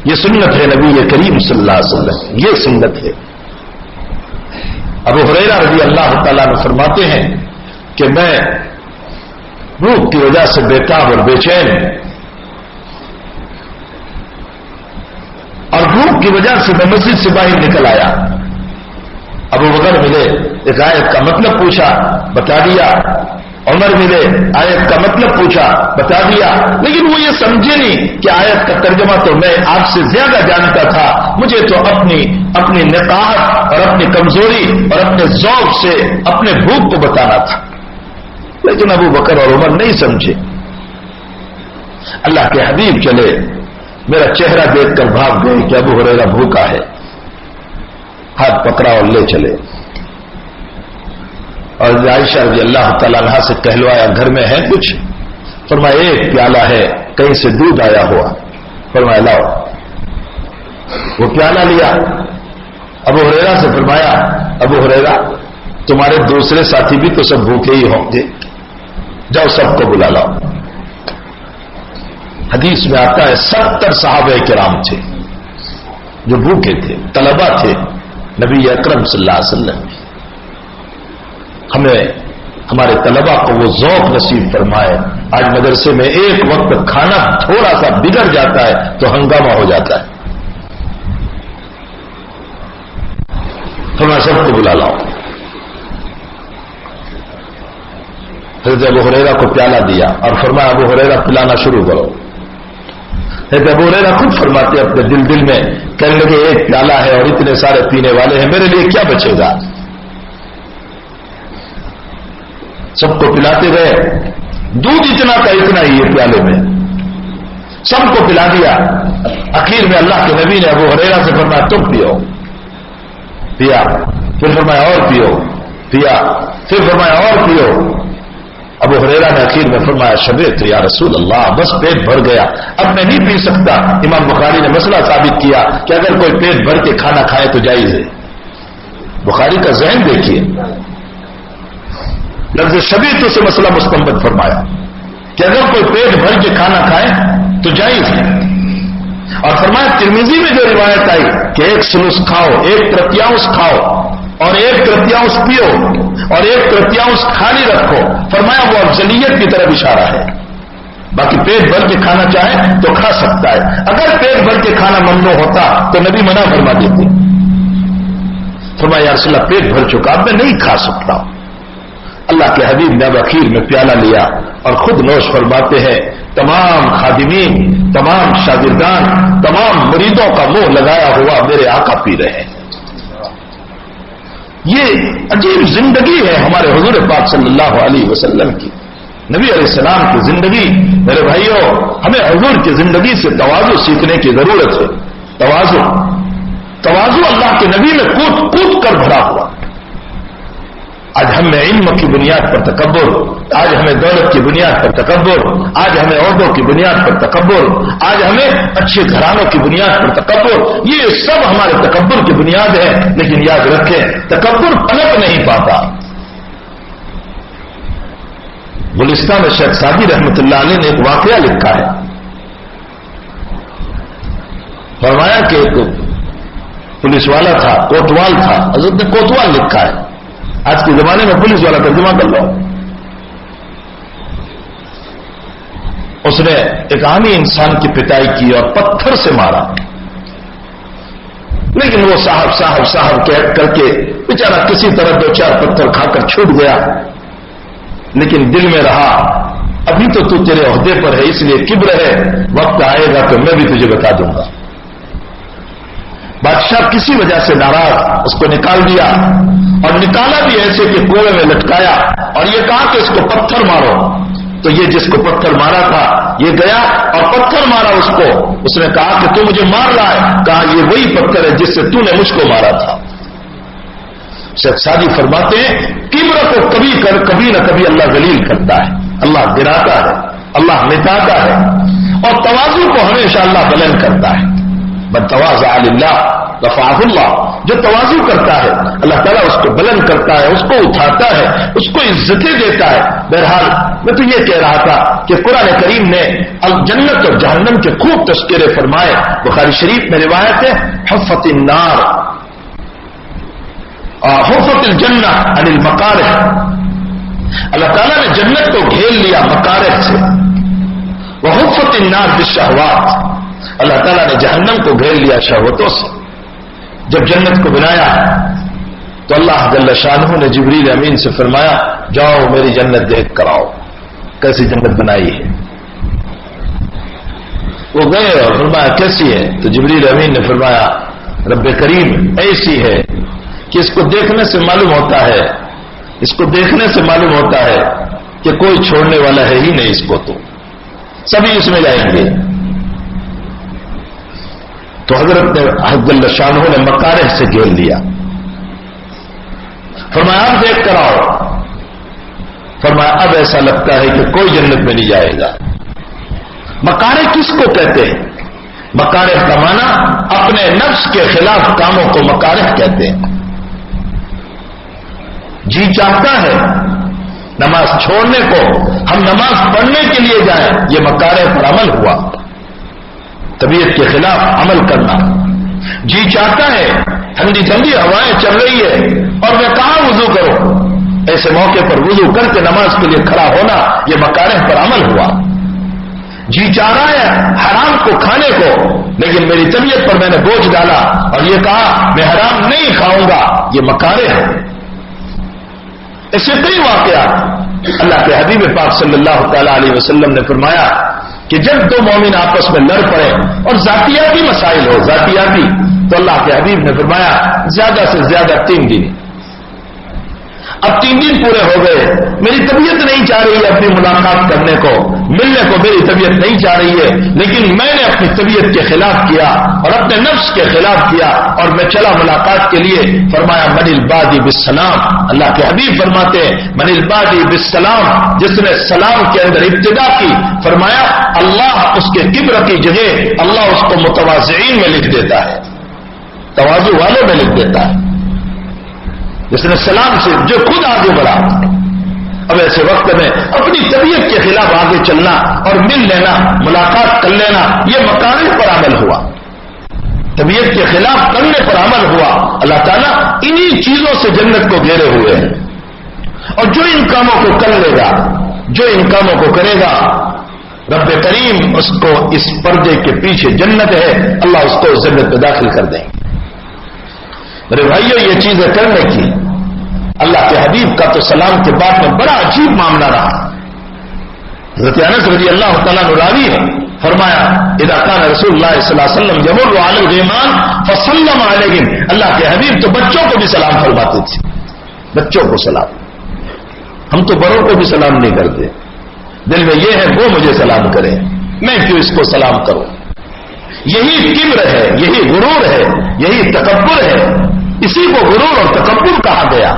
یہ سنت ہے نبی کریم صلی اللہ علیہ وسلم، یہ سنت ہے۔ ابو ہریرہ رضی اللہ تعالیٰ عنہ فرماتے ہیں کہ میں بھوک کی وجہ سے بےتاب اور بے چین، اور بھوک کی وجہ سے میں مسجد سے باہر نکل آیا۔ ابو بکر ملے، ایک آیت کا مطلب پوچھا، بتا دیا۔ عمر ملے، آیت کا مطلب پوچھا، بتا دیا۔ لیکن وہ یہ سمجھے نہیں کہ آیت کا ترجمہ تو میں آپ سے زیادہ جانتا تھا، مجھے تو اپنی نقاہت اور اپنی کمزوری اور اپنے ذوق سے اپنے بھوک کو بتانا تھا۔ لیکن ابو بکر اور عمر نہیں سمجھے۔ اللہ کے حبیب چلے، میرا چہرہ دیکھ کر بھاگ گئے کہ ابو ہریرہ بھوکا ہے، ہاتھ پکڑا اور لے چلے۔ اور عائشہ رضی اللہ تعالیٰ عنہا سے کہلوایا گھر میں ہے کچھ؟ فرمایا ایک پیالہ ہے، کہیں سے دودھ آیا ہوا۔ فرمایا لاؤ۔ وہ پیالہ لیا، ہریرہ سے فرمایا ابو ہریرہ تمہارے دوسرے ساتھی بھی تو سب بھوکے ہی ہوں گے، جاؤ سب کو بلا لاؤ۔ حدیث میں آتا ہے 70 صحابہ کرام تھے جو بھوکے تھے، طلبہ تھے۔ نبی اکرم صلی اللہ علیہ وسلم ہمیں ہمارے طلبہ کو وہ ذوق نصیب فرمائے۔ آج مدرسے میں ایک وقت کھانا تھوڑا سا بگڑ جاتا ہے تو ہنگامہ ہو جاتا ہے۔ فرمایا سب کو بلا لاؤ۔ حضرت ابو ہریرہ کو پیالہ دیا اور فرمایا ابو ہریرہ پلانا شروع کرو۔ حضرت ابو ہریرہ خود فرماتے اپنے دل میں، کہنے لگے ایک پیالہ ہے اور اتنے سارے پینے والے ہیں، میرے لیے کیا بچے گا؟ سب کو پلاتے گئے، دودھ اتنا کا اتنا ہی ہے پیالے میں، سب کو پلا دیا۔ اخیر میں اللہ کے نبی نے ابو ہریرہ سے فرمایا تم پیو، پیا، پھر فرمایا اور پیو، پیا، پھر فرمایا اور پیو۔ ابو ہریرہ نے اخیر میں فرمایا شبعت یا رسول اللہ، بس پیٹ بھر گیا، اب میں نہیں پی سکتا۔ امام بخاری نے مسئلہ ثابت کیا کہ اگر کوئی پیٹ بھر کے کھانا کھائے تو جائز ہے۔ بخاری کا ذہن دیکھیے، لفظ شبعت سے مسئلہ مستنبط فرمایا کہ اگر کوئی پیٹ بھر کے کھانا کھائے تو جائز ہے۔ اور فرمایا ترمذی میں جو روایت آئی کہ ایک سلس کھاؤ، ایک ترتیاؤنس کھاؤ اور ایک ترتیاؤنس پیو اور ایک ترتیاؤنس خالی رکھو، فرمایا وہ افضلیت کی طرف اشارہ ہے۔ باقی پیٹ بھر کے کھانا چاہے تو کھا سکتا ہے، اگر پیٹ بھر کے کھانا ممنوع ہوتا تو نبی منع فرما دیتے۔ فرمایا یا رسول اللہ پیٹ بھر چکا، اب میں نہیں کھا سکتا۔ اللہ کے حبیب نے اب اخیر میں پیالہ لیا اور خود نوش فرماتے ہیں تمام خادمین، تمام شاگردان، تمام مریدوں کا منہ لگایا ہوا میرے آقا پی رہے ہیں۔ یہ عجیب زندگی ہے ہمارے حضور پاک صلی اللہ علیہ وسلم کی، نبی علیہ السلام کی زندگی۔ میرے بھائیوں، ہمیں حضور کی زندگی سے تواضع سیکھنے کی ضرورت ہے۔ تواضع اللہ کے نبی میں کود کود کر بھرا ہوا۔ آج ہمیں علم کی بنیاد پر تکبر، آج ہمیں دولت کی بنیاد پر تکبر، آج ہمیں عہدوں کی بنیاد پر تکبر، آج ہمیں اچھے گھرانوں کی بنیاد پر تکبر، یہ سب ہمارے تکبر کی بنیاد ہے۔ لیکن یاد رکھیں تکبر پنپ نہیں پاتا۔ گلستان میں شیخ سعدی رحمۃ اللہ علیہ نے ایک واقعہ لکھا ہے، فرمایا کہ ایک پولیس والا تھا، کوتوال تھا، حضرت نے کوتوال لکھا ہے، آج کے زمانے میں پولیس والا ترجمہ کر لو۔ اس نے ایک عامی انسان کی پٹائی کی اور پتھر سے مارا، لیکن وہ صاحب صاحب صاحب کر کے بیچارہ کسی طرح 2-4 پتھر کھا کر چھوٹ گیا، لیکن دل میں رہا ابھی تو تیرے عہدے پر ہے اس لیے کبر ہے، وقت آئے گا تو میں بھی تجھے بتا دوں گا۔ بادشاہ کسی وجہ سے ناراض اس کو نکال دیا، اور نکالا بھی ایسے کہ کنویں میں لٹکایا اور یہ کہا کہ اس کو پتھر مارو۔ تو یہ جس کو پتھر مارا تھا یہ گیا اور پتھر مارا اس کو۔ اس نے کہا کہ تو مجھے مار رہا ہے، کہا یہ وہی پتھر ہے جس سے تو نے مجھ کو مارا تھا۔ شیخ سعدی فرماتے ہیں کبر کو کبھی نہ کبھی اللہ ذلیل کرتا ہے، اللہ گراتا ہے، اللہ مٹاتا ہے، اور تواضع کو ہمیشہ اللہ بلند کرتا ہے۔ من تواضع للہ رفعہ اللہ، جو تواضع کرتا ہے اللہ تعالیٰ اس کو بلند کرتا ہے، اس کو اٹھاتا ہے، اس کو عزتیں دیتا ہے۔ بہرحال میں تو یہ کہہ رہا تھا کہ قرآن کریم نے جنت اور جہنم کے خوب تذکرے فرمائے۔ بخاری شریف میں روایت ہے حفت النار حفت الجنہ عن المکارہ، اللہ تعالیٰ نے جنت کو گھیر لیا مکارہ سے، وحفت النار بالشہوات، اللہ تعالیٰ نے جہنم کو گھیر لیا شہوتوں سے۔ جب جنت کو بنایا تو اللہ جل شانہ نے جبریل امین سے فرمایا جاؤ میری جنت دیکھ کر آؤ، کیسی جنت بنائی ہے۔ وہ گئے اور فرمایا کیسی ہے؟ تو جبریل امین نے فرمایا رب کریم ایسی ہے کہ اس کو دیکھنے سے معلوم ہوتا ہے، اس کو دیکھنے سے معلوم ہوتا ہے کہ کوئی چھوڑنے والا ہے ہی نہیں، اس کو تو سبھی اس میں جائیں گے۔ تو حضرت جل شانہ نے مکارہ سے گھیر لیا، فرمایا اب دیکھ کر آؤ، فرمایا اب ایسا لگتا ہے کہ کوئی جنت میں نہیں جائے گا۔ مکارہ کس کو کہتے ہیں؟ مکارہ کا معنی اپنے نفس کے خلاف کاموں کو مکارہ کہتے ہیں۔ جی چاہتا ہے نماز چھوڑنے کو، ہم نماز پڑھنے کے لیے جائیں، یہ مکارہ پر عمل ہوا، طبیعت کے خلاف عمل کرنا۔ جی چاہتا ہے ٹھنڈی ٹھنڈی ہوائیں چل رہی ہے اور میں کہاں وضو کروں، ایسے موقع پر وضو کر کے نماز کے لیے کھڑا ہونا، یہ مکارہ پر عمل ہوا۔ جی چاہ رہا ہے حرام کو کھانے کو، لیکن میری طبیعت پر میں نے بوجھ ڈالا اور یہ کہا میں حرام نہیں کھاؤں گا، یہ مکارہ ہے۔ ایسے کئی واقعات اللہ کے حبیب پاک صلی اللہ تعالی علیہ وسلم نے فرمایا کہ جب دو مومن آپس میں لڑ پڑے اور ذاتیاتی مسائل ہو، ذاتیاتی، تو اللہ کے حبیب نے فرمایا زیادہ سے زیادہ 3 دن۔ اب 3 دن پورے ہو گئے، میری طبیعت نہیں چاہ رہی ہے اپنی ملاقات کرنے کو، ملنے کو میری طبیعت نہیں چاہ رہی ہے، لیکن میں نے اپنی طبیعت کے خلاف کیا اور اپنے نفس کے خلاف کیا اور میں چلا ملاقات کے لیے۔ فرمایا من البادی بالسلام، اللہ کے حبیب فرماتے ہیں من البادی بالسلام، جس نے سلام کے اندر ابتدا کی، فرمایا اللہ اس کے کبر کی جگہ اللہ اس کو متواضعین میں لکھ دیتا ہے، تواضع والوں میں لکھ دیتا ہے، جس نے سلام سے جو خود آگے بڑھا۔ اب ایسے وقت میں اپنی طبیعت کے خلاف آگے چلنا اور مل لینا، ملاقات کر لینا، یہ مکارہ پر عمل ہوا، طبیعت کے خلاف کرنے پر عمل ہوا۔ اللہ تعالیٰ انہی چیزوں سے جنت کو گھیرے ہوئے ہیں، اور جو ان کاموں کو کر لے گا، جو ان کاموں کو کرے گا، رب کریم اس کو اس پردے کے پیچھے جنت ہے، اللہ اس کو جنت میں داخل کر دیں گے۔ میرے بھائیو، یہ چیزیں کرنے کی اللہ کے حبیب کا تو سلام کے بعد میں بڑا عجیب معاملہ رہا۔ حضرت انس رضی اللہ تعالیٰ عنہ راوی ہے، فرمایا اذا كان رسول اللہ صلی اللہ علیہ وسلم يمر على الغیمان فسلم علیہم، اللہ کے حبیب تو بچوں کو بھی سلام فرماتے تھے، بچوں کو سلام۔ ہم تو بڑوں کو بھی سلام نہیں کرتے، دل میں یہ ہے وہ مجھے سلام کرے، میں کیوں اس کو سلام کروں؟ یہی کبر ہے، یہی غرور ہے، یہی تکبر ہے، اسی کو غرور اور تکبر کہا گیا۔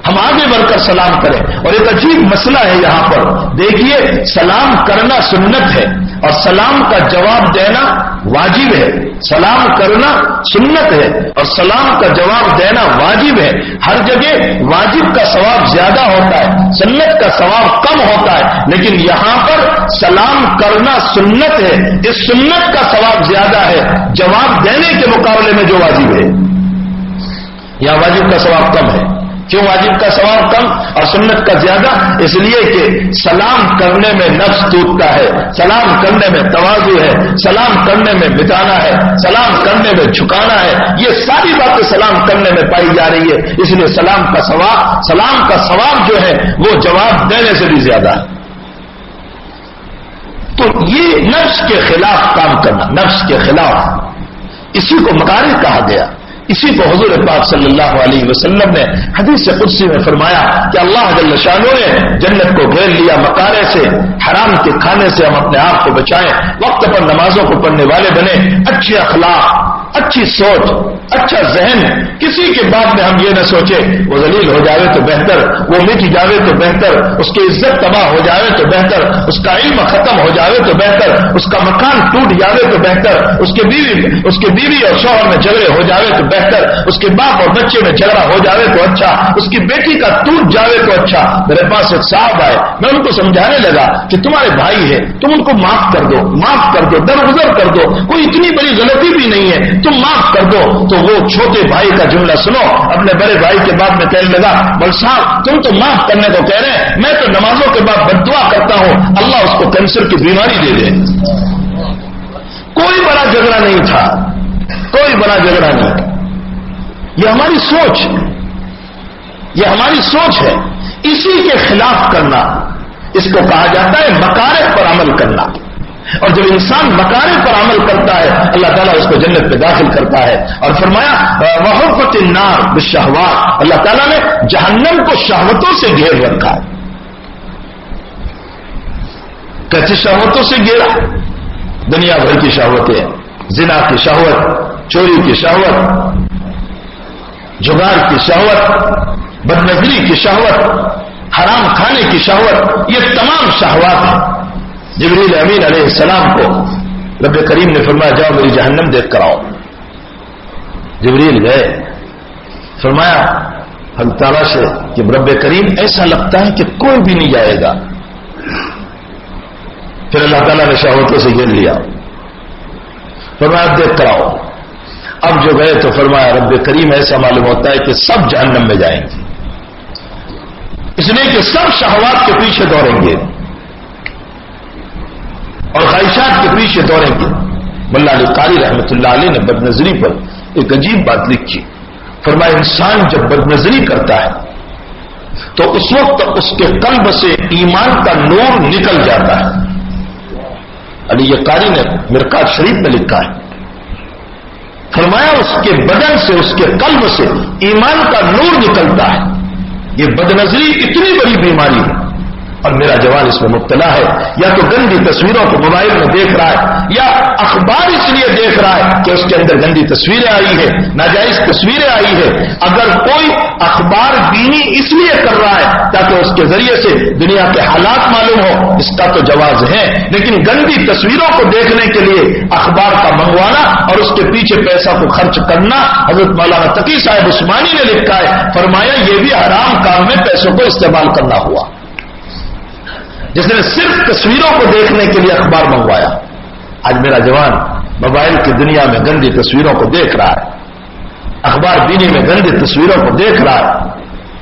ہم آگے بڑھ کر سلام کریں، اور ایک عجیب مسئلہ ہے یہاں پر، دیکھیے سلام کرنا سنت ہے اور سلام کا جواب دینا واجب ہے، سلام کرنا سنت ہے اور سلام کا جواب دینا واجب ہے۔ ہر جگہ واجب کا ثواب زیادہ ہوتا ہے، سنت کا ثواب کم ہوتا ہے، لیکن یہاں پر سلام کرنا سنت ہے، اس سنت کا ثواب زیادہ ہے جواب دینے کے مقابلے میں جو واجب ہے۔ یہاں واجب کا ثواب کم ہے۔ کیوں واجب کا ثواب کم اور سنت کا زیادہ؟ اس لیے کہ سلام کرنے میں نفس ٹوٹتا ہے، سلام کرنے میں تواضع ہے، سلام کرنے میں مٹانا ہے، سلام کرنے میں جھکانا ہے، یہ ساری باتیں سلام کرنے میں پائی جا رہی ہے، اس لیے سلام کا ثواب جو ہے وہ جواب دینے سے بھی زیادہ ہے۔ تو یہ نفس کے خلاف کام کرنا، نفس کے خلاف، اسی کو مکارہ کہا گیا۔ اسی کو حضور پاک صلی اللہ علیہ وسلم نے حدیث قدسی میں فرمایا کہ اللہ جل شانہ نے جنت کو گھیر لیا مکارہ سے، حرام کے کھانے سے ہم اپنے آپ کو بچائیں، وقت پر نمازوں کو پڑھنے والے بنے، اچھے اخلاق، اچھی سوچ، اچھا ذہن، کسی کے بعد میں ہم یہ نہ سوچے وہ ذلیل ہو جاوے تو بہتر، وہ مٹ جاوے تو بہتر، اس کی عزت تباہ ہو جاوے تو بہتر، اس کا علم ختم ہو جاوے تو بہتر، اس کا مکان ٹوٹ جاوے تو بہتر، اس کے بیوی اور شوہر میں جھگڑے ہو جاوے تو بہتر، اس کے باپ اور بچے میں جھگڑا ہو جاوے تو اچھا، اس کی بیٹی کا ٹوٹ جاوے تو اچھا۔ میرے پاس ایک صاحب آئے، میں ان کو سمجھانے لگا کہ تمہارے بھائی ہے، تم ان کو معاف کر دو، معاف کر دو، درگزر کر دو، کوئی اتنی بڑی غلطی بھی نہیں ہے، تم معاف کر دو۔ تو وہ چھوٹے بھائی کا جملہ سنو، اپنے بڑے بھائی کے بعد میں کہنے لگا بل صاحب تم تو معاف کرنے کو کہہ رہے ہیں، میں تو نمازوں کے بعد بد دعا کرتا ہوں اللہ اس کو کینسر کی بیماری دے دے۔ کوئی بڑا جھگڑا نہیں تھا، کوئی بڑا جھگڑا نہیں۔ یہ ہماری سوچ، یہ ہماری سوچ ہے، اسی کے خلاف کرنا، اس کو کہا جاتا ہے مکارہ پر عمل کرنا۔ اور جب انسان مکارہ پر عمل کرتا ہے اللہ تعالیٰ اس کو جنت میں داخل کرتا ہے۔ اور فرمایا وحفت النار بالشہوات، اللہ تعالیٰ نے جہنم کو شہوتوں سے گھیر رکھا ہے۔ کیسی شہوتوں سے گھیرا؟ دنیا بھر کی شہوتیں، زنا کی شہوت، چوری کی شہوت، جگار کی شہوت، بدنظری کی شہوت، حرام کھانے کی شہوت، یہ تمام شہوات ہیں۔ جبریل امین علیہ السلام کو رب کریم نے فرمایا جاؤ میری جہنم دیکھ کر آؤ۔ جبریل گئے، فرمایا حضرت تعالیٰ سے کہ رب کریم ایسا لگتا ہے کہ کوئی بھی نہیں جائے گا. پھر اللہ تعالیٰ نے شہوتوں سے گھیر لیا. فرمایا دیکھ کر آؤ. اب جو گئے تو فرمایا رب کریم ایسا معلوم ہوتا ہے کہ سب جہنم میں جائیں گے، اس لیے کہ سب شہوات کے پیچھے دوڑیں گے اور خواہشات کے پیچھے دوڑیں گے. ملا علی قاری رحمۃ اللہ علیہ نے بد نظری پر ایک عجیب بات لکھی. فرمایا انسان جب بد نظری کرتا ہے تو اس وقت اس کے قلب سے ایمان کا نور نکل جاتا ہے. علی قاری نے مرقات شریف میں لکھا ہے. فرمایا اس کے بدن سے، اس کے قلب سے ایمان کا نور نکلتا ہے. یہ بد نظری اتنی بڑی بیماری ہے اور میرا جوان اس میں مبتلا ہے. یا تو گندی تصویروں کو موبائل میں دیکھ رہا ہے، یا اخبار اس لیے دیکھ رہا ہے کہ اس کے اندر گندی تصویریں آئی ہے، ناجائز تصویریں آئی ہے. اگر کوئی اخبار بینی اس لیے کر رہا ہے تاکہ اس کے ذریعے سے دنیا کے حالات معلوم ہو، اس کا تو جواز ہے. لیکن گندی تصویروں کو دیکھنے کے لیے اخبار کا منگوانا اور اس کے پیچھے پیسہ کو خرچ کرنا، حضرت مولانا تقی صاحب عثمانی نے لکھا ہے. فرمایا یہ بھی حرام کام میں پیسوں کو استعمال کرنا ہوا. جس نے صرف تصویروں کو دیکھنے کے لیے اخبار منگوایا. آج میرا جوان موبائل کی دنیا میں گندی تصویروں کو دیکھ رہا ہے، اخبار بینی میں گندی تصویروں کو دیکھ رہا ہے.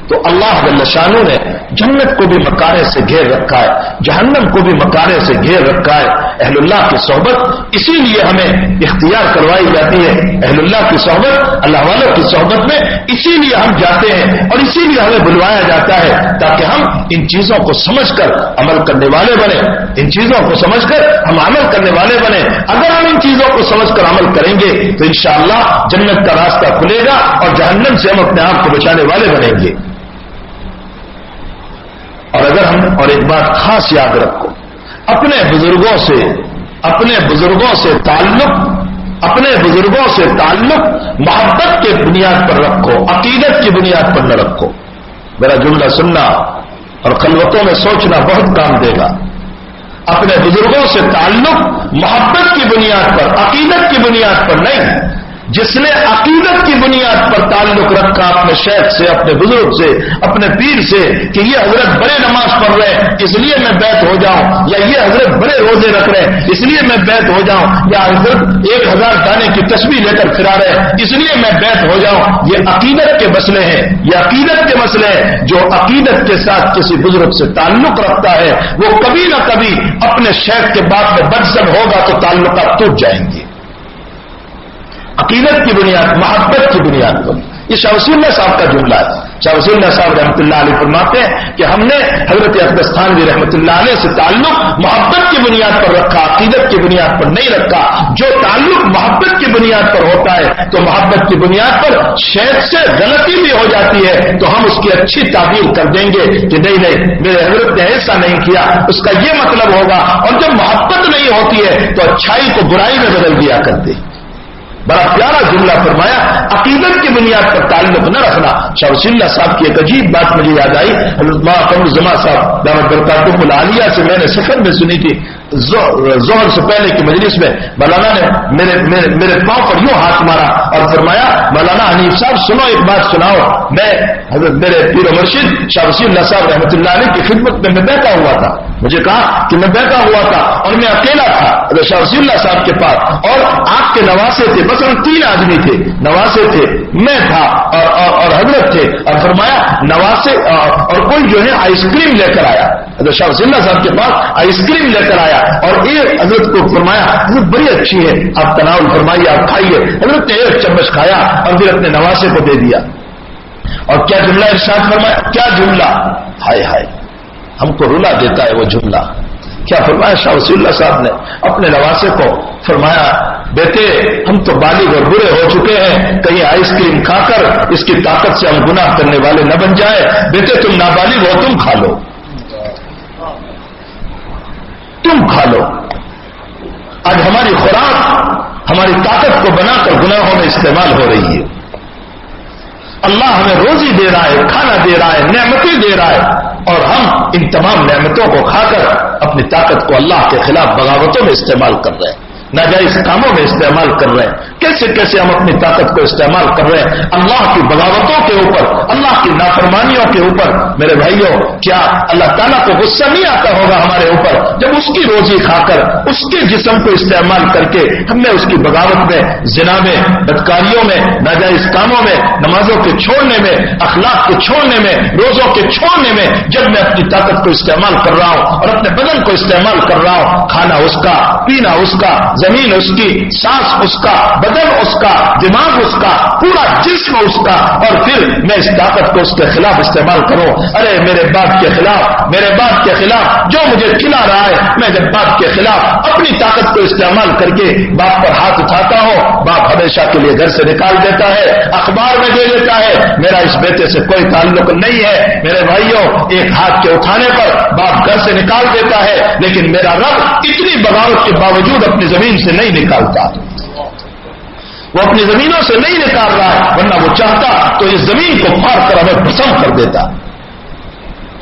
تو اللہ جل شانہ نے جنت کو بھی مکارے سے گھیر رکھا ہے، جہنم کو بھی مکارے سے گھیر رکھا ہے. اہل اللہ کی صحبت اسی لیے ہمیں اختیار کروائی جاتی ہے. اہل اللہ کی صحبت، اللہ والوں کی صحبت میں اسی لیے ہم جاتے ہیں اور اسی لیے ہمیں بلوایا جاتا ہے تاکہ ہم ان چیزوں کو سمجھ کر عمل کرنے والے بنے. ان چیزوں کو سمجھ کر ہم عمل کرنے والے بنے. اگر ہم ان چیزوں کو سمجھ کر عمل کریں گے تو انشاءاللہ جنت کا راستہ کھلے گا اور جہنم سے ہم اپنے آپ کو بچانے والے بنیں گے. اور اگر ہم، اور ایک بات خاص یاد رکھو، اپنے بزرگوں سے تعلق محبت کے بنیاد پر رکھو، عقیدت کی بنیاد پر نہ رکھو. میرا جملہ سننا اور خلوتوں میں سوچنا بہت کام دے گا. اپنے بزرگوں سے تعلق محبت کی بنیاد پر، عقیدت کی بنیاد پر نہیں. جس نے عقیدت کی بنیاد پر تعلق رکھا اپنے شیخ سے، اپنے بزرگ سے، اپنے پیر سے کہ یہ حضرت بڑے نماز پڑھ رہے ہیں اس لیے میں بیعت ہو جاؤں، یا یہ حضرت بڑے روزے رکھ رہے ہیں اس لیے میں بیعت ہو جاؤں، یا حضرت 1000 دانے کی تسبیح لے کر پھرا رہے ہیں اس لیے میں بیعت ہو جاؤں. یہ عقیدت کے مسئلے ہیں، یہ عقیدت کے مسئلے ہیں. جو عقیدت کے ساتھ کسی بزرگ سے تعلق رکھتا ہے وہ کبھی نہ کبھی اپنے شیخ کے بعد میں بدسب ہوگا تو تعلقات ٹوٹ جائیں گے. عقیدت کی بنیاد، محبت کی بنیاد پر. یہ شاہ وسیع اللہ صاحب کا جملہ ہے. شاہ وسیع اللہ صاحب رحمۃ اللہ علیہ فرماتے ہیں کہ ہم نے حضرت اقدس تھانوی رحمۃ اللہ علیہ سے تعلق محبت کی بنیاد پر رکھا، عقیدت کی بنیاد پر نہیں رکھا. جو تعلق محبت کی بنیاد پر ہوتا ہے تو محبت کی بنیاد پر شیخ سے غلطی بھی ہو جاتی ہے تو ہم اس کی اچھی تعبیر کر دیں گے کہ نہیں میرے حضرت نے ایسا نہیں کیا، اس کا یہ مطلب ہوگا. اور جب محبت نہیں ہوتی ہے تو اچھائی کو برائی میں بدل دیا کرتے. بڑا پیارا جملہ فرمایا، عقیدت کی بنیاد پر تعلق نہ رکھنا. شاہ وسیع اللہ صاحب کی ایک عجیب بات مجھے یاد آئی. حضرت مولانا قمر الزمان صاحب دامت برکاتہم العالیہ سے میں نے سفر میں سنی تھی. ظہر سے پہلے کی مجلس میں مولانا نے میرے پاؤں پر یوں ہاتھ مارا اور فرمایا مولانا حنیف صاحب سنو، ایک بات سناؤ. میں حضرت میرے پیر و مرشد شاہ وسیع اللہ صاحب رحمۃ اللہ علیہ کی خدمت میں بیٹھا ہوا تھا. مجھے کہا کہ میں بیٹھا ہوا تھا اور میں اکیلا تھا حضرت شاہ وسیع اللہ صاحب کے پاس، اور آپ کے نواسے تھے، مثلا 3 آدمی تھے، نواسے تھے، میں تھا اور حضرت تھے. اور فرمایا نواسے اور کوئی جو ہے آئس کریم لے کر آیا. حضرت شاہ وسیع اللہ صاحب کے پاس آئس کریم لے کر آیا اور ایک حضرت کو فرمایا حضرت بڑی اچھی ہے، آپ تناول فرمائیے، آپ کھائیے. حضرت نے ایک چمچ کھایا اور پھر اپنے نواسے کو دے دیا. اور کیا جملہ ارشاد فرمایا، کیا جملہ، ہائے ہائے ہم کو رلا دیتا ہے وہ جملہ. کیا فرمایا شاہ وسیع اللہ صاحب نے اپنے نواسے کو؟ فرمایا بیٹے ہم تو بالغ اور برے ہو چکے ہیں، کہیں آئس کریم کھا کر اس کی طاقت سے ہم گناہ کرنے والے نہ بن جائے. بیٹے تم نابالغ ہو، تم کھا لو، تم کھا لو. آج ہماری خوراک ہماری طاقت کو بنا کر گناہوں میں استعمال ہو رہی ہے. اللہ ہمیں روزی دے رہا ہے، کھانا دے رہا ہے، نعمتیں دے رہا ہے، اور ہم ان تمام نعمتوں کو کھا کر اپنی طاقت کو اللہ کے خلاف بغاوتوں میں استعمال کر رہے ہیں. ناجائز کاموں میں استعمال کر رہے ہیں، کیسے کیسے ہم اپنی طاقت کو استعمال کر رہے ہیں اللہ کی بغاوتوں کے اوپر، اللہ کی نافرمانیوں کے اوپر۔ میرے بھائیوں، کیا اللہ تعالیٰ کو غصہ نہیں آتا ہوگا ہمارے اوپر جب اس کی روزی کھا کر اس کے جسم کو استعمال کر کے ہم نے اس کی بغاوت میں، زنا میں، بدکاریوں میں، ناجائز کاموں میں، نمازوں کے چھوڑنے میں، اخلاق کے چھوڑنے میں، روزوں کے چھوڑنے میں، جب میں اپنی طاقت کو استعمال کر رہا ہوں اور اپنے بدن کو استعمال کر رہا ہوں، کھانا اس کا، پینا اس کا، زمین اس کی، سانس اس کا، بدن اس کا، دماغ اس کا، پورا جسم اس کا، اور پھر میں اس طاقت کو اس کے خلاف استعمال کروں۔ ارے میرے باپ کے خلاف، میرے باپ کے خلاف جو مجھے کھلا رہا ہے، میں جب باپ کے خلاف اپنی طاقت کو استعمال کر کے باپ پر ہاتھ اٹھاتا ہوں، باپ ہمیشہ کے لیے گھر سے نکال دیتا ہے، اخبار میں دے دیتا ہے، میرا اس بیٹے سے کوئی تعلق نہیں ہے۔ میرے بھائیوں، ایک ہاتھ کے اٹھانے پر باپ گھر سے نکال دیتا ہے، لیکن میرا رب اتنی بغاوت کے باوجود اپنی زمین سے نہیں نکالتا، وہ اپنی زمینوں سے نہیں نکال رہا ہے، ورنہ وہ چاہتا تو اس زمین کو پھاڑ کر ہمیں بھسم کر دیتا۔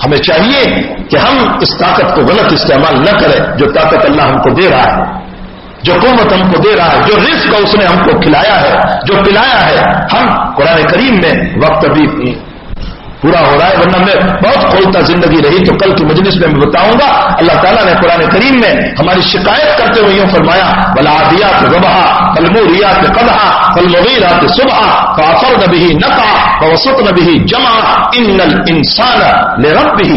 ہمیں چاہیے کہ ہم اس طاقت کو غلط استعمال نہ کریں، جو طاقت اللہ ہم کو دے رہا ہے، جو قوت ہم کو دے رہا ہے، جو رزق اس نے ہم کو کھلایا ہے، جو پلایا ہے۔ ہم قرآن کریم میں وقت ابھی پورا ہو رہا ہے، ورنہ میں بہت کھولتا زندگی رہی تو کل کی مجلس میں بتاؤں گا۔ اللہ تعالیٰ نے قرآن کریم میں ہماری شکایت کرتے ہوئے یوں فرمایا، والعادیات ضبحا فالموریات قدحا فالمغیرات صبحا فاثرن به نقعا فوسطن به جمعا ان الانسان لربه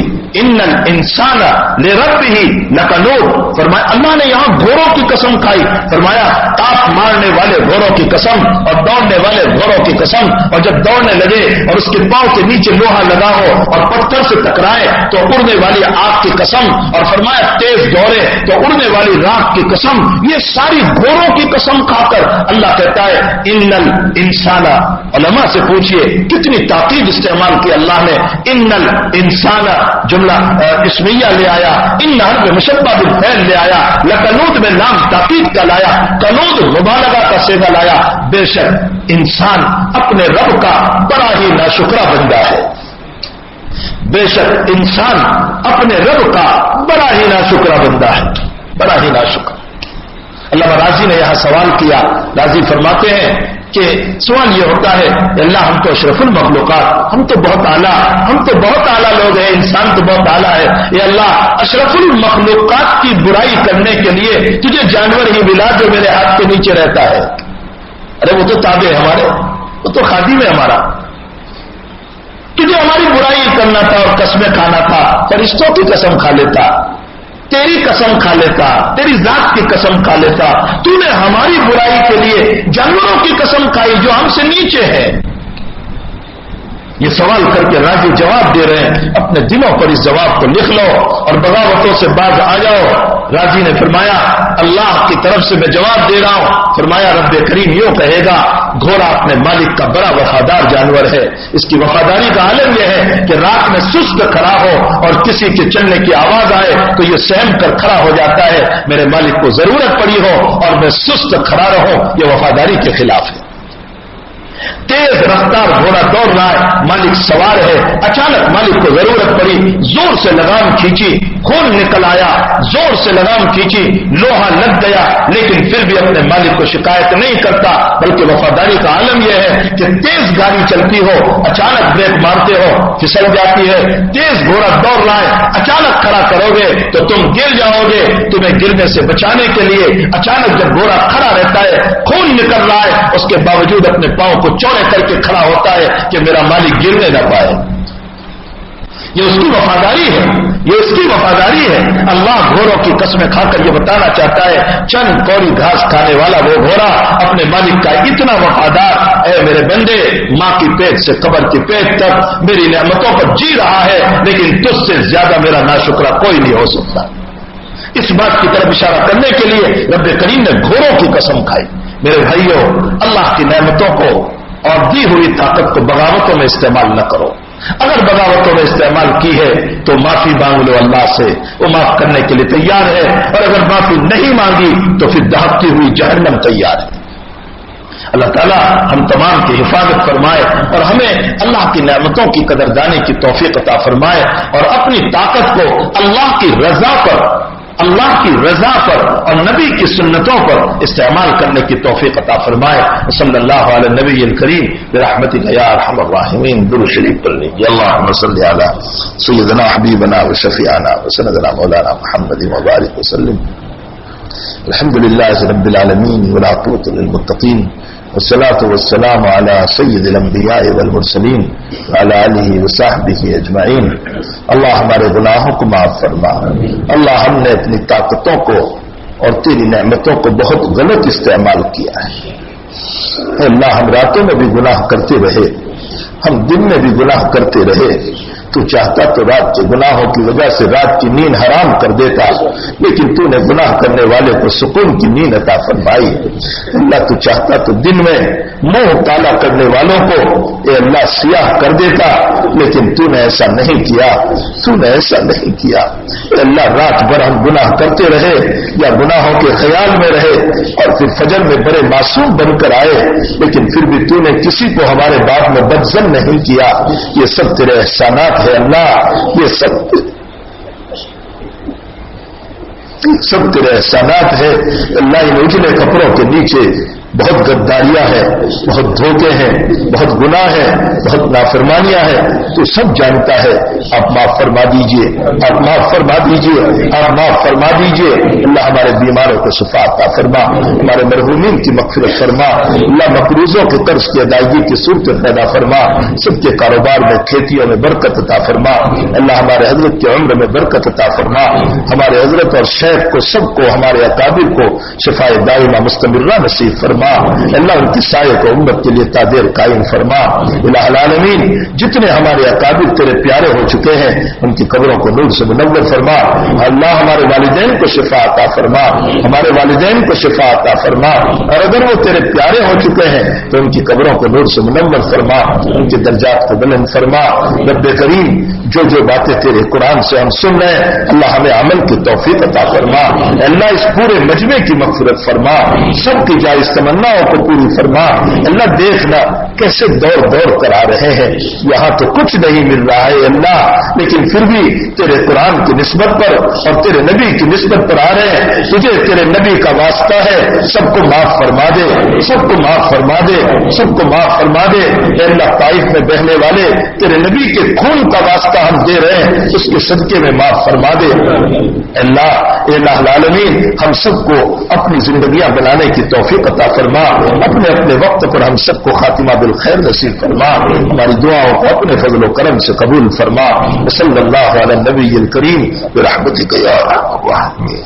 لکنود۔ فرمایا اللہ نے یہاں گھوڑوں کی قسم کھائی، فرمایا تاپ مارنے والے گھوڑوں کی قسم اور دوڑنے والے گھوڑوں کی قسم، اور جب دوڑنے لگے اور اس کے پاؤں کے نیچے لوہا لگا ہو اور پتھر سے ٹکرائے تو اڑنے والی آگ کی قسم، اور فرمایا تیز دوڑے تو اڑنے والی راکھ کی قسم۔ یہ ساری گھوڑوں کی قسم کھا کر اللہ کہتا ہے ان الانسان۔ علماء سے پوچھئے کتنی تاکید استعمال کی اللہ نے، ان الانسان جملہ اسمیہ لے آیا، ان حرف مشبہ بالفعل لے آیا، لکنود میں نام تاکید کا لایا، کنود مبالغہ کا صیغہ لایا۔ بے شک انسان اپنے رب کا بڑا ہی ناشکرا بندہ ہے، بے شک انسان اپنے رب کا بڑا ہی ناشکرا بندہ ہے، بڑا ہی ناشکرا۔ علامہ راضی نے یہاں سوال کیا، راضی فرماتے ہیں کہ سوال یہ ہوتا ہے اللہ ہم تو اشرف المخلوقات، ہم تو بہت اعلیٰ لوگ ہیں، انسان تو بہت اعلیٰ ہے، یہ اللہ اشرف المخلوقات کی برائی کرنے کے لیے تجھے جانور ہی ملا جو میرے ہاتھ کے نیچے رہتا ہے۔ ارے وہ تو تابع ہے ہمارے، وہ تو خادم ہے ہمارا، تجھے ہماری برائی کرنا تھا اور قسمیں کھانا تھا، فرشتوں کی قسم کھا لیتا، تیری قسم کھا لیتا، تیری ذات کی قسم کھا لیتا، تو نے ہماری برائی کے لیے جانوروں کی قسم کھائی جو ہم سے نیچے ہے۔ یہ سوال کر کے راضی جواب دے رہے ہیں، اپنے دلوں پر اس جواب کو لکھ لو اور بغاوتوں سے باز آ جاؤ۔ راضی نے فرمایا اللہ کی طرف سے میں جواب دے رہا ہوں، فرمایا رب کریم یوں کہے گا، گھوڑا اپنے مالک کا بڑا وفادار جانور ہے، اس کی وفاداری کا عالم یہ ہے کہ رات میں سست کھڑا ہو اور کسی کے چلنے کی آواز آئے تو یہ سہم کر کھڑا ہو جاتا ہے، میرے مالک کو ضرورت پڑی ہو اور میں سست کھڑا رہوں، یہ وفاداری کے خلاف ہے۔ تیز رفتار گھوڑا دوڑ رہا ہے، مالک سوار ہے، اچانک مالک کو ضرورت پڑی، زور سے لگام کھینچی، خون نکل آیا، زور سے لگام کھینچی، لوہا لگ گیا، لیکن پھر بھی اپنے مالک کو شکایت نہیں کرتا، بلکہ وفاداری کا عالم یہ ہے کہ تیز گاڑی چلتی ہو، اچانک بریک مارتے ہو پھسل جاتی ہے، تیز گھوڑا دوڑ رہا ہے، اچانک کھڑا کرو گے تو تم گر جاؤ گے، تمہیں گرنے سے بچانے کے لیے اچانک جب گھوڑا کھڑا رہتا ہے، خون نکل رہا ہے، اس کے باوجود اپنے پاؤں کو چوڑے کر کے کھڑا ہوتا ہے کہ میرا مالک گرنے نہ پائے۔ یہ اس کی وفاداری ہے، یہ اس کی وفاداری ہے۔ اللہ گھوڑوں کی قسمیں کھا کر یہ بتانا چاہتا ہے چند کوری گھاس کھانے والا وہ گھوڑا اپنے مالک کا اتنا وفادار، اے میرے بندے ماں کی پیٹ سے قبر کی پیٹ تک میری نعمتوں پر جی رہا ہے، لیکن تجھ سے زیادہ میرا ناشکرا کوئی نہیں ہو سکتا۔ اس بات کی طرف اشارہ کرنے کے لیے رب کریم نے گھوڑوں کی قسم کھائی۔ میرے بھائیوں، اللہ کی نعمتوں کو اور دی ہوئی طاقت کو بغاوتوں میں استعمال نہ کرو۔ اگر بغاوتوں میں استعمال کی ہے تو معافی مانگ لو اللہ سے، وہ معاف کرنے کے لیے تیار ہے، اور اگر معافی نہیں مانگی تو پھر دہکتی ہوئی جہنم تیار ہے۔ اللہ تعالیٰ ہم تمام کی حفاظت فرمائے اور ہمیں اللہ کی نعمتوں کی قدردانی کی توفیق عطا فرمائے، اور اپنی طاقت کو اللہ کی رضا پر اللہ کی رضا پر اور نبی کی سنتوں پر استعمال کرنے کی توفیق عطا فرمائے. صلی اللہ علیہ نبی الکریم برحمتک یا ارحم الراحمین. درود شریف پڑھ لیجیے. اللہم صلی علی سیدنا حبیبنا و شفیعنا و سندنا مولانا محمد وبارک وسلم. الحمد للہ رب العالمین والعاقبۃ للمتقین والصلاة والسلام على سید الانبیاء والمرسلین وعلى آلہ وصحبہ اجمعین. اللہ ہمارے گناہوں کو معاف فرما. اللہ ہم نے اپنی طاقتوں کو اور تیری نعمتوں کو بہت غلط استعمال کیا ہے. اللہ ہم راتوں میں بھی گناہ کرتے رہے, ہم دن میں بھی گناہ کرتے رہے. تو چاہتا تو رات کے گناہوں کی وجہ سے رات کی نیند حرام کر دیتا, لیکن تو نے گناہ کرنے والے کو سکون کی نیند عطا فرمائی. اللہ تو چاہتا تو دن میں منہ کالا کرنے والوں کو اے اللہ سیاہ کر دیتا, لیکن تو نے ایسا نہیں کیا. تو نے ایسا نہیں کیا. اے اللہ رات بھر ہم گناہ کرتے رہے یا گناہوں کے خیال میں رہے اور پھر فجر میں بڑے معصوم بن کر آئے, لیکن پھر بھی تو نے کسی کو ہمارے باب میں بدظن نہیں کیا. یہ سب تیرے احسانات ہے اللہ, یہ سب تیرے احسانات ہے اللہ. ان اجلے کپڑوں کے نیچے بہت غداریاں ہیں, بہت دھوکے ہیں, بہت گناہ ہیں, بہت نافرمانیاں ہیں. تو سب جانتا ہے. آپ معاف فرما دیجئے, آپ معاف فرما دیجئے, آپ معاف فرما دیجئے. اللہ ہمارے بیماروں کو شفا عطا فرما, ہمارے مرحومین کی مغفرت فرما. اللہ مقروضوں کے قرض کی ادائیگی کی صورت پیدا فرما. سب کے کاروبار میں کھیتیوں میں برکت عطا فرما. اللہ ہمارے حضرت کے عمر میں برکت عطا فرما. ہمارے حضرت اور شیخ کو سب کو, ہمارے اکابر کو شفاء دائمہ مستمرہ نصیب فرما. اللہ ان کی سائے کو امت کے لیے تادیر قائم فرما. الہ العالمین جتنے ہمارے اکابر تیرے پیارے ہو چکے ہیں ان کی قبروں کو نور سے منور فرما. اللہ ہمارے والدین کو شفا عطا فرما, ہمارے والدین کو شفا عطا فرما. اور اگر وہ تیرے پیارے ہو چکے ہیں تو ان کی قبروں کو نور سے منور فرما, ان کے درجات کو بلند فرما. رب کریم جو باتیں تیرے قرآن سے ہم سن رہے ہیں اللہ ہمیں عمل کی توفیق عطا فرما. اللہ اس پورے مجمع کی مغفرت فرما, سب کی جائز تمناؤں کو پوری فرما. اللہ دیکھنا کیسے دوڑ کر آ رہے ہیں, یہاں تو کچھ نہیں مل رہا ہے اللہ, لیکن پھر بھی تیرے قرآن کی نسبت پر اور تیرے نبی کی نسبت پر آ رہے ہیں. تجھے تیرے نبی کا واسطہ ہے, سب کو معاف فرما دے, سب کو معاف فرما دے, سب کو معاف فرما دے. اے اللہ طائف میں بہنے والے تیرے نبی کے خون کا واسطہ ہم دے رہے ہیں, اس کے صدقے میں معاف فرما دے. اللہ اے الہ العالمین ہم سب کو اپنی زندگیاں بنانے کی توفیق عطا فرما. اپنے اپنے وقت پر ہم سب کو خاتمہ بالخیر نصیب فرما. ہماری دعاؤں کو اپنے فضل و کرم سے قبول فرما. صلی اللہ علی النبی الکریم برحمتک یا ارحم الراحمین.